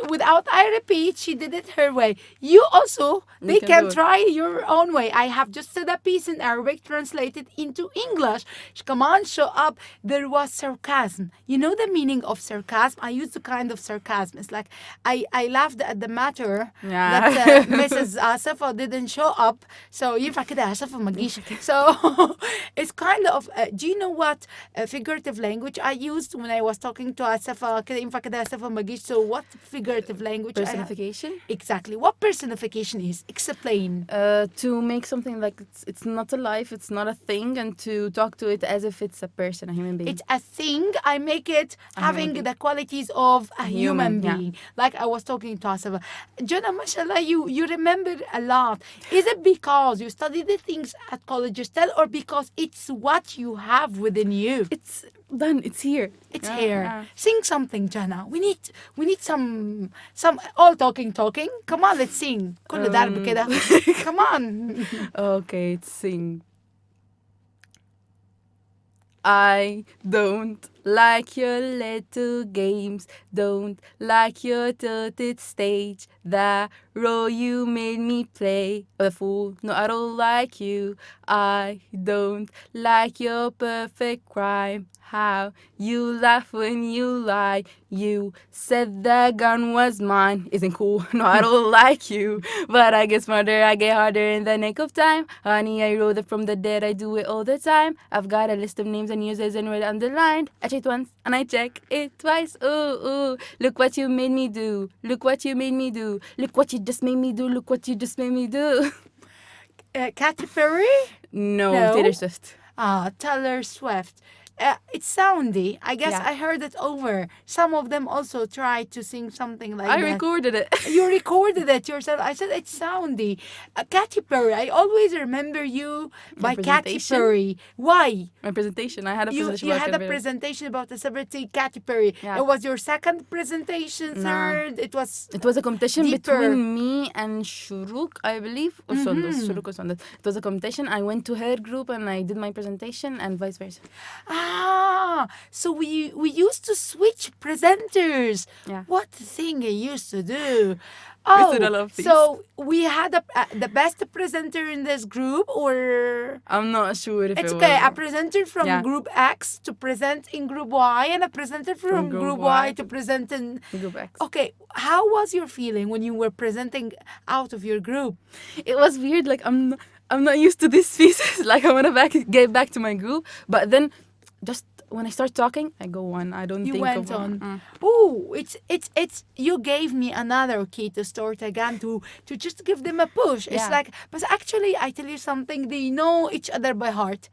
without I repeat, she did it her way. You also, they can try your own way. I have just said a piece in Arabic translated into English. Come on, show up. There was sarcasm. You know the meaning of sarcasm? I used a kind of sarcasm. It's like, I laughed at the matter that Mrs. Asafa didn't show up. So, ينفع كده Asafa ما تجيش. So, it's kind of, do you know what figurative language I used when I was talking to Asafa? كده ينفع كده Asafa ما تجيش. So, what figurative language? Personification? Exactly. What personification is? Explain. To make something like it's not a life, it's not a thing, and to talk to it as if it's a person, a human being. It's a thing. I make it having the qualities of a human being. Like I was talking to Asafa. Jana, mashallah, you remember a lot. Is it because you study the things at college still, or because it's what you have within you? It's done. It's here. It's Yeah, here. yeah. Sing something, Jana. We need some all talking. Come on, let's sing. كل ضرب كده. Come on. Okay, sing. I don't like your little games, don't like your tilted stage, the role you made me play, a fool, no I don't like you. I don't like your perfect crime, how you laugh when you lie, you said the gun was mine, isn't cool, no I don't like you, but I get smarter, I get harder in the nick of time, honey I wrote it from the dead, I do it all the time, I've got a list of names and users and red underlined, I check it once and I check it twice, ooh, look what you made me do, look what you made me do, look what you just made me do, look what you just made me do. Katy Perry? No, Taylor Swift. Taylor Swift. It's soundy. I guess Yeah. I heard it over. Some of them also tried to sing something like I that. recorded it. You recorded it yourself. I said it's soundy. Katy Perry. I always remember you by Katy presentation? Perry. Why? My presentation. I had a You presentation. you about had a Katy Perry. presentation about the celebrity Katy Perry. Yeah. It was your second presentation, No. third. It was It was a competition deeper. between me and Shuruk, I believe, or Sondos. Shuruk or Sondos. It was a competition. I went to her group and I did my presentation, and vice versa. So we used to switch presenters. Yeah. What a thing I used to do. We did a lot of things. So we had the best presenter in this group, or I'm not sure if it's it okay. was. A presenter from Yeah. Group X to present in Group Y, and a presenter from Group Y to present in Group X. Okay, how was your feeling when you were presenting out of your group? It was weird. Like I'm not used to these pieces. Like I want to get back to my group, but then just when I start talking, I go on. I don't You think went of on. Oh, it's you gave me another key to start again to just give them a push. It's Yeah. like, but actually I tell you something, they know each other by heart.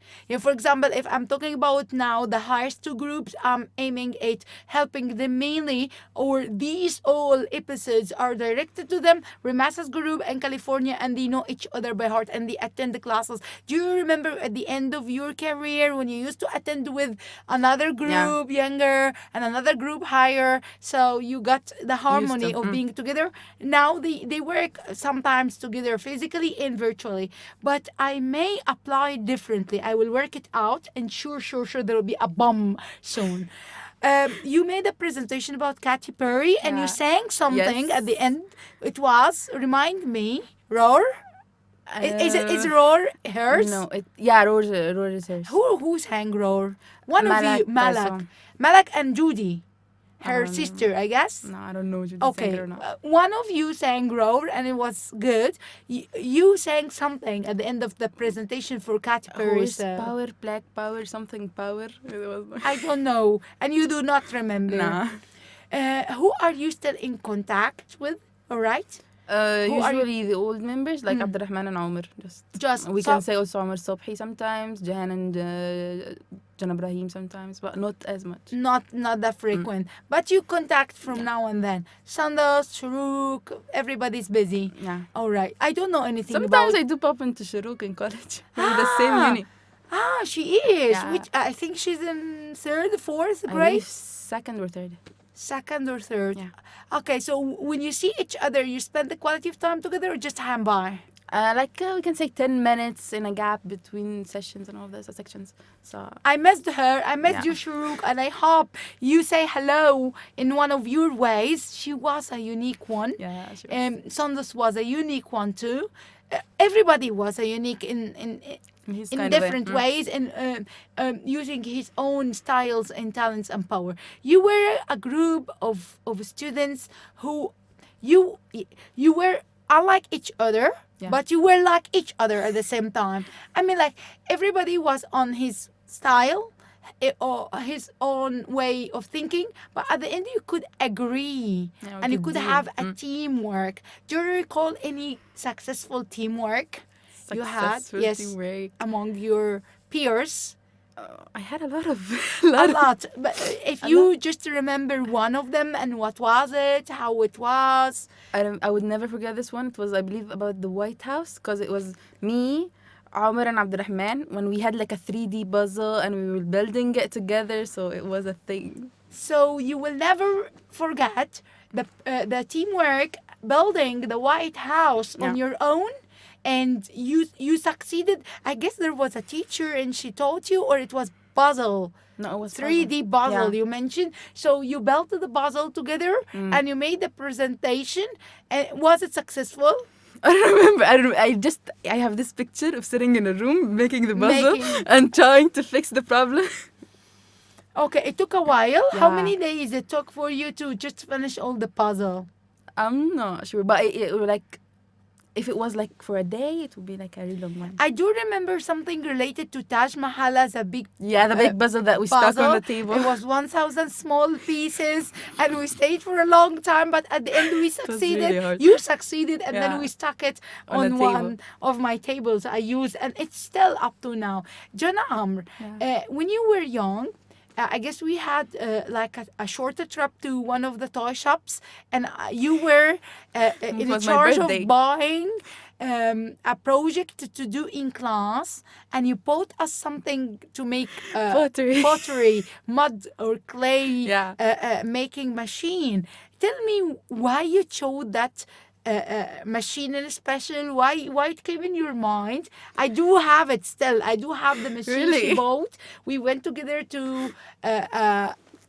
For example, if I'm talking about now the highest two groups, I'm aiming at helping them mainly, or these all episodes are directed to them, Remasas group and California, and they know each other by heart and they attend the classes. Do you remember at the end of your career when you used to attend with another group younger and another group higher, so you got the harmony of being together? Now they work sometimes together physically and virtually, but I may apply differently. I will work it out, and sure there will be a bomb soon. You made a presentation about Katy Perry and you Yeah. sang something Yes. at the end. It was, remind me, Roar? Is Roar hers? No, Roar is hers. Who sang Roar? One of you, Malak Malak. person. Malak and Judy, her sister, I guess. No, I don't know if you Okay, sang it or not. one of you sang Roar and it was good. You sang something at the end of the presentation for Katy Perry's. Power, black power, something power. It was. I don't know, and you do not remember. Nah. Who are you still in contact with? All right. Who are you- Usually the old members like Abdulrahman and Amr. Just We can say also Amr Sobhi sometimes, Jana and Jana Ibrahim sometimes, but not as much. not that frequent, but you contact from now and then. Sandos, Shuruk, everybody's busy. Yeah. All right. I don't know anything Sometimes about. I do pop into Shuruk in college. We're the same uni. She is. Yeah. Which I think she's in third, fourth I grade, believe second or third. second or third. Yeah. Okay, so when you see each other, you spend the quality of time together, or just hang by? We can say 10 minutes in a gap between sessions and all those sections. So I missed her. I missed Yeah. you, Shuruk, and I hope you say hello in one of your ways. She was a unique one. yeah, sure. Sandos was a unique one too. Everybody was a unique in He's in kind of different ways, and using his own styles and talents and power. You were a group of students who you were unlike each other, Yeah. but you were like each other at the same time. I mean, like, everybody was on his style or his own way of thinking, but at the end you could agree, Yeah, we and you could could deal. have a teamwork. Do you recall any successful teamwork you had? Successful Yes, teamwork. among your peers? I had a lot of A lot. But if you just remember one of them, and what was it, how it was? I would never forget this one. It was, I believe, about the White House, because it was me, Amr and Abdulrahman when we had like a 3D puzzle and we were building it together, so it was a thing. So you will never forget the teamwork building the White House on Yeah. your own, and you succeeded. I guess there was a teacher and she taught you, or it was puzzle. No, it was 3D puzzle Yeah. you mentioned. So you built the puzzle together and you made the presentation. And was it successful? I don't remember. I have this picture of sitting in a room making the puzzle Making- and trying to fix the problem. Okay, it took a while. How Yeah. many days it took for you to just finish all the puzzle? I'm not sure, but it was like if it was like for a day, it would be like a really long one. I do remember something related to Taj Mahal as a big Yeah, the big puzzle that we stuck on puzzle. the table. It was 1,000 small pieces, and we stayed for a long time. But at the end, we really succeeded. hard. You succeeded, and Yeah. then we stuck it On on a table. one of my tables I use, and it's still up to now. Jana Amr, when you were young. I guess we had like a shorter trip to one of the toy shops, and you were in was my charge of birthday. buying a project to do in class, and you bought us something to make pottery, mud or clay Yeah. making machine. Tell me why you chose that machine in special. Why it came in your mind? I do have it still. I do have the machine she Really? bought. We went together to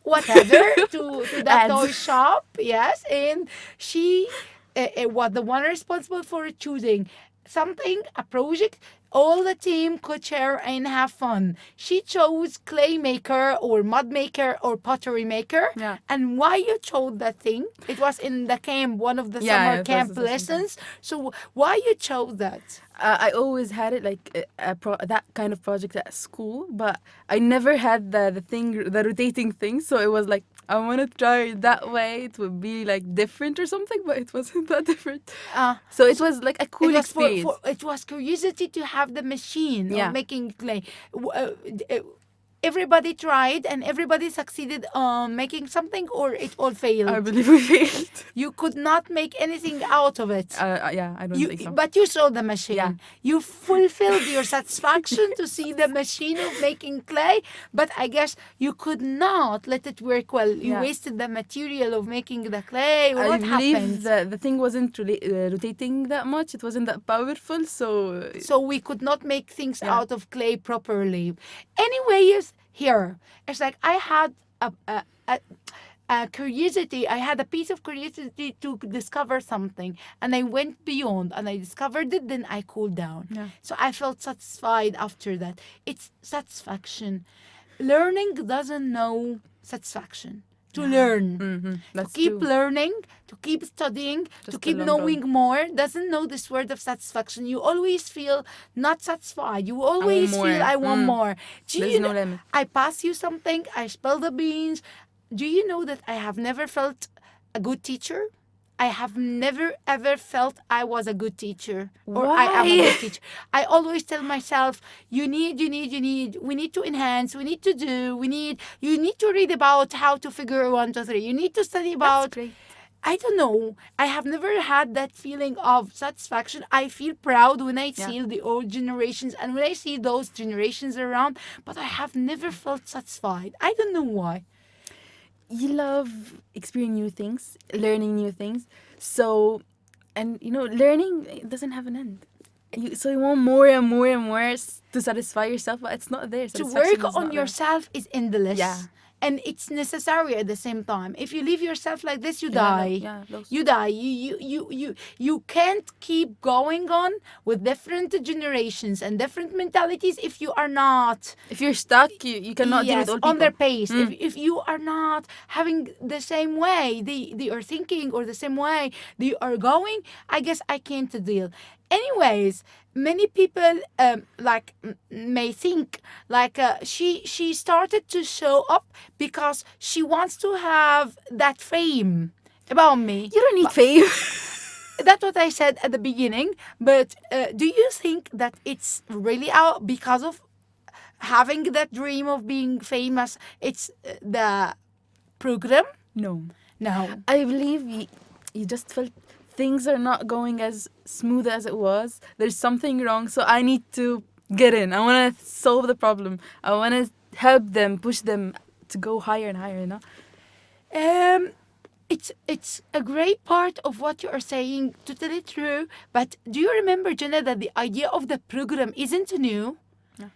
whatever to that Ads. toy shop. Yes, and she was the one responsible for choosing something, a project all the team could share and have fun. She chose clay maker or mud maker or pottery maker. Yeah. And why you chose that thing? It was in the camp, one of the Yeah, summer it was camp the summer camp. lessons. So why you chose that? I always had it like that kind of project at school, but I never had the rotating thing. So it was like I want to try it that way. It would be like different or something, but it wasn't that different. So it was like a cool It was experience. it was curiosity to have the machine Yeah. of making clay. Everybody tried and everybody succeeded on making something, or it all failed. I believe we failed. You could not make anything out of it. Yeah, I don't think so. But you saw the machine. Yeah. You fulfilled your satisfaction to see the machine of making clay. But I guess you could not let it work well. You Yeah. wasted the material of making the clay. Or I what believe happened? the thing wasn't rotating that much. It wasn't that powerful, so So we could not make things Yeah. out of clay properly. Anyways, here it's like I had a curiosity. I had a piece of curiosity to discover something, and I went beyond, and I discovered it. Then I cooled down. Yeah. So I felt satisfied after that. It's satisfaction. Learning doesn't know satisfaction. To learn. Mhm, To that's keep true. learning, to keep studying, to Just keep the long knowing more, doesn't know this word of satisfaction. You always feel not satisfied. You always more. feel I want Mm. more. Do There's you no know, limit. I pass you something, I spill the beans. Do you know that I have never felt a good teacher? I have never ever felt I was a good teacher or I am a Why? good teacher. I always tell myself, we need to enhance, we need to do, you need to read about how to figure 1, 2, 3. You need to study about That's great. I don't know. I have never had that feeling of satisfaction. I feel proud when I Yeah. see the old generations and when I see those generations around, but I have never felt satisfied. I don't know why. You love experiencing new things, learning new things. So, and learning it doesn't have an end. So you want more and more and more to satisfy yourself, but it's not there. To Satisfaction work is on not there. yourself is endless. Yeah. And it's necessary at the same time. If you leave yourself like this, you Yeah, die. those- You die. You can't keep going on with different generations and different mentalities if you are not If you're stuck, you cannot deal yes, with all people. on their pace. If you are not having the same way they are thinking or the same way they are going, I guess I can't deal. Anyways, many people may think like she started to show up because she wants to have that fame about me. You don't need fame. That's what I said at the beginning. But do you think that it's really out because of having that dream of being famous? It's the program? No. No. I believe you just felt things are not going as smooth as it was. There's something wrong, so I need to get in. I want to solve the problem. I want to help them, push them to go higher and higher. Um, it's a great part of what you are saying, totally true. But do you remember, Jenna, that the idea of the program isn't new? Yeah.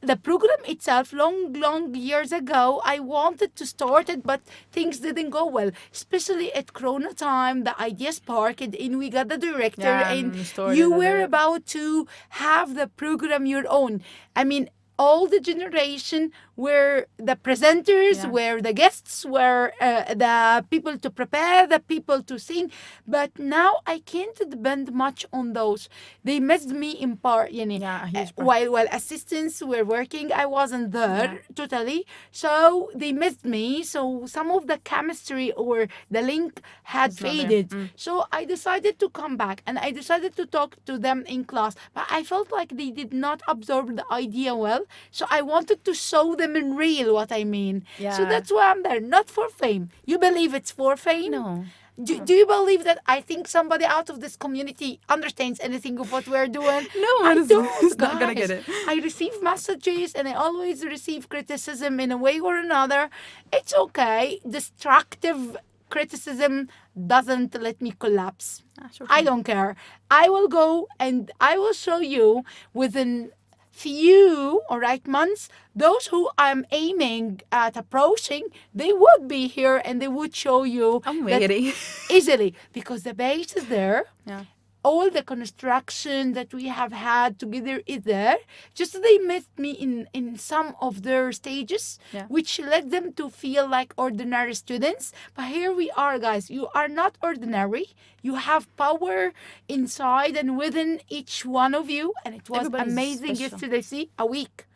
The program itself, long years ago, I wanted to start it, but things didn't go well. Especially at Corona time, the idea sparked, and we got the director, Yeah, and and started you a were bit. about to have the program your own. I mean, all the generation were the presenters, Yeah. were the guests, were the people to prepare, the people to sing. But now I can't depend much on those. They missed me in part, yani. Yeah, a huge part. While assistants were working, I wasn't there Yeah. totally. So they missed me. So some of the chemistry or the link had It's not there. faded. So I decided to come back and I decided to talk to them in class. But I felt like they did not absorb the idea well. So I wanted to show them in real what I mean. So Yeah. that's why I'm there, not for fame. You believe it's for fame? No. Do you believe that I think somebody out of this community understands anything of what we're doing? No I one is don't, not gonna guys. get it. I receive messages and I always receive criticism in a way or another. It's okay. Destructive criticism doesn't let me collapse. Sure I thing. don't care. I will go and I will show you within few all right months those who I'm aiming at approaching, they would be here and they would show you I'm that waiting. easily because the base is there. Yeah. All the construction that we have had together is there. Just they missed me in some of their stages, Yeah. which led them to feel like ordinary students. But here we are, guys. You are not ordinary. You have power inside and within each one of you. And it was Everybody's amazing special. yesterday. See, a week.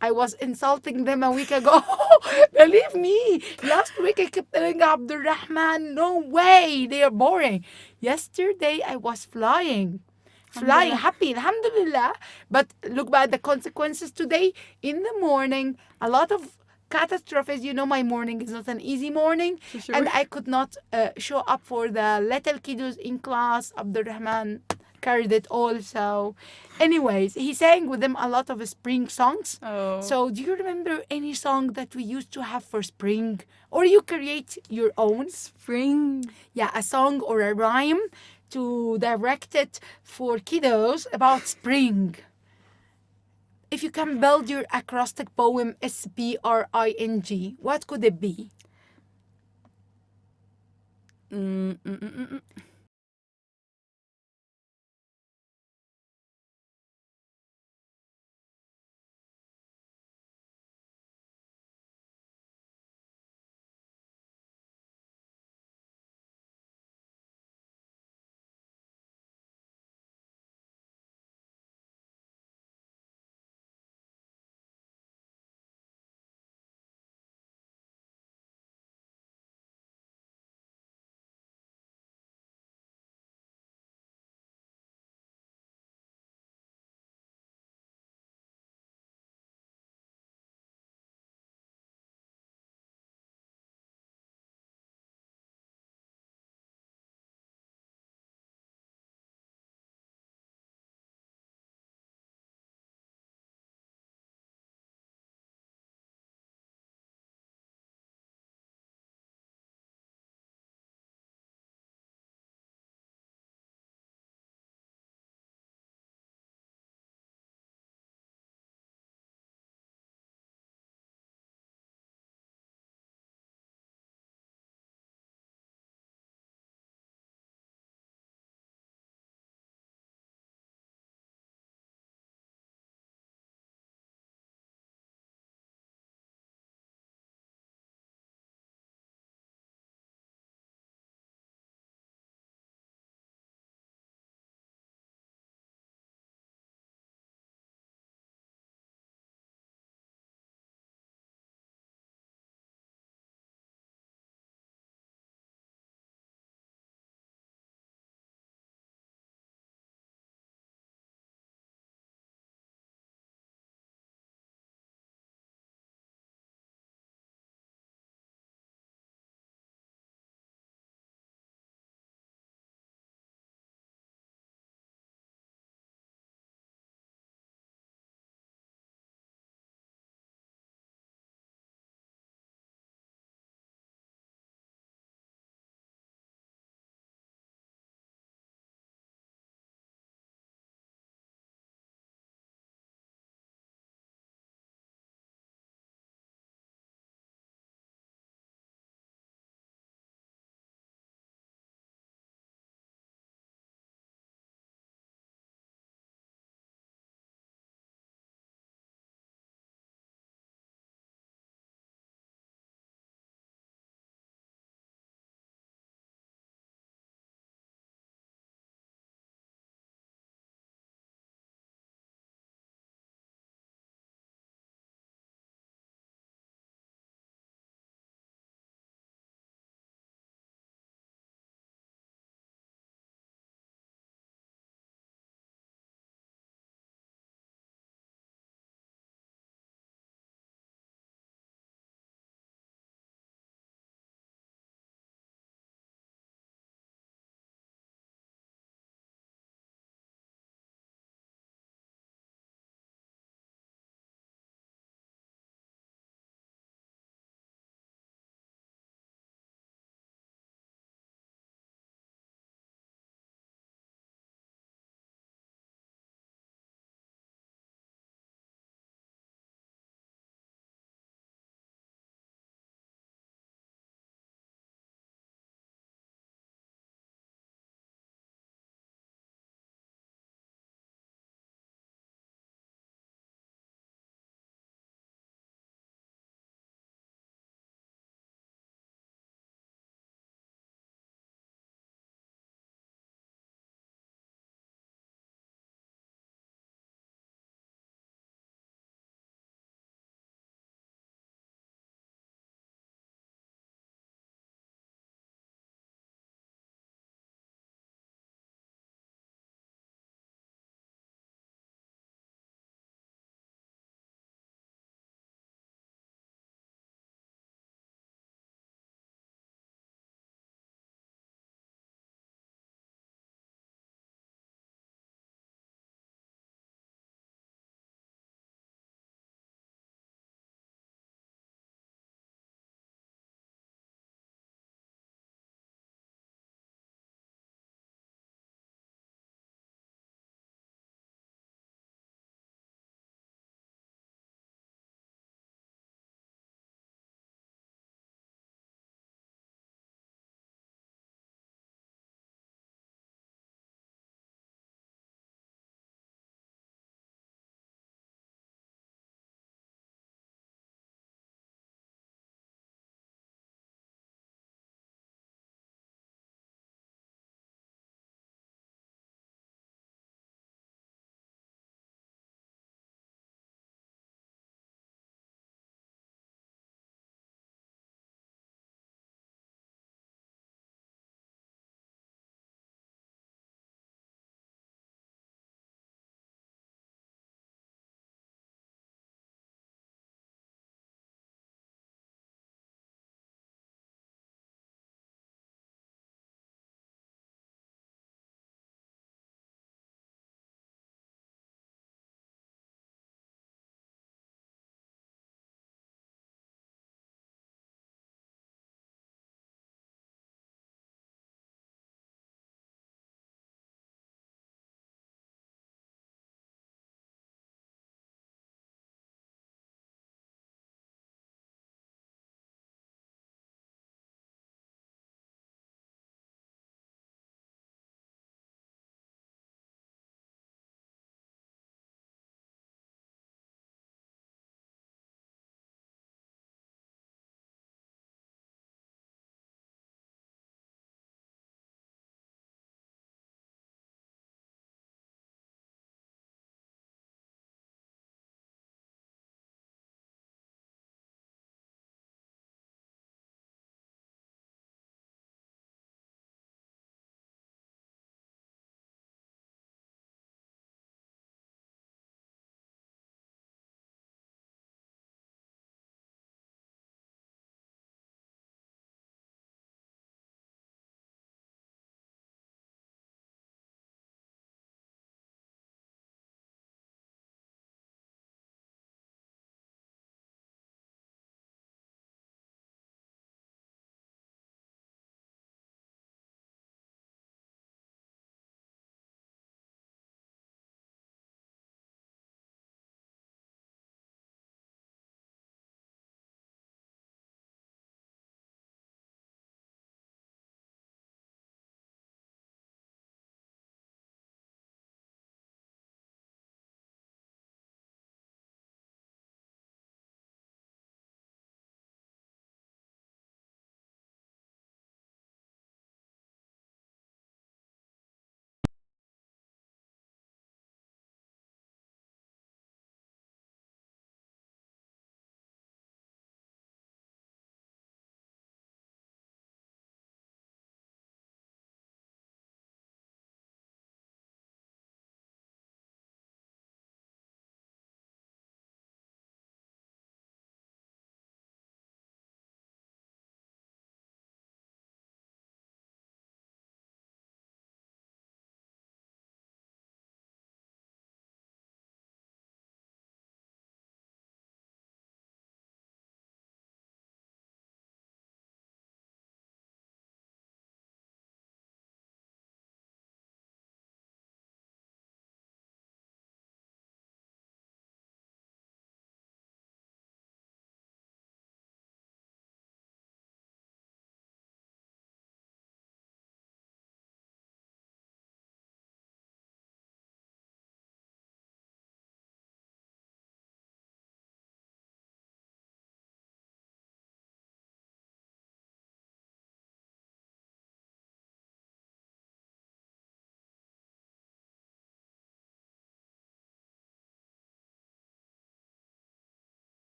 I was insulting them a week ago. Believe me. Last week I kept telling Abdulrahman, no way, they are boring. Yesterday I was flying. Flying, Alhamdulillah. happy, alhamdulillah. But look at the consequences today. In the morning, a lot of catastrophes. You know, my morning is not an easy morning. Sure. And I could not show up for the little kiddos in class. Abdulrahman carried it all. So, anyways, he sang with them a lot of spring songs. Oh. So, do you remember any song that we used to have for spring? Or you create your own? Spring. Yeah, a song or a rhyme to direct it for kiddos about spring. If you can build your acrostic poem SPRING, what could it be? Mm, mm, mm, mm, mm.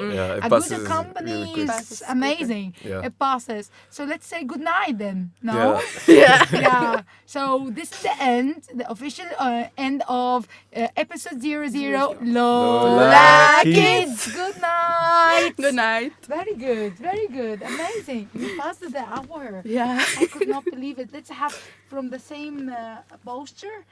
Yeah, it A passes good company really quick. is Passes quicker. amazing. Yeah. It passes. So let's say good night then. No? Yeah. Yeah. Yeah. So this is the end, the official end of episode 00. Lola Lola Kids. Kids. Good night. Good night. Very good. Very good. Amazing. We passed the hour. Yeah. I could not believe it. Let's have from the same posture.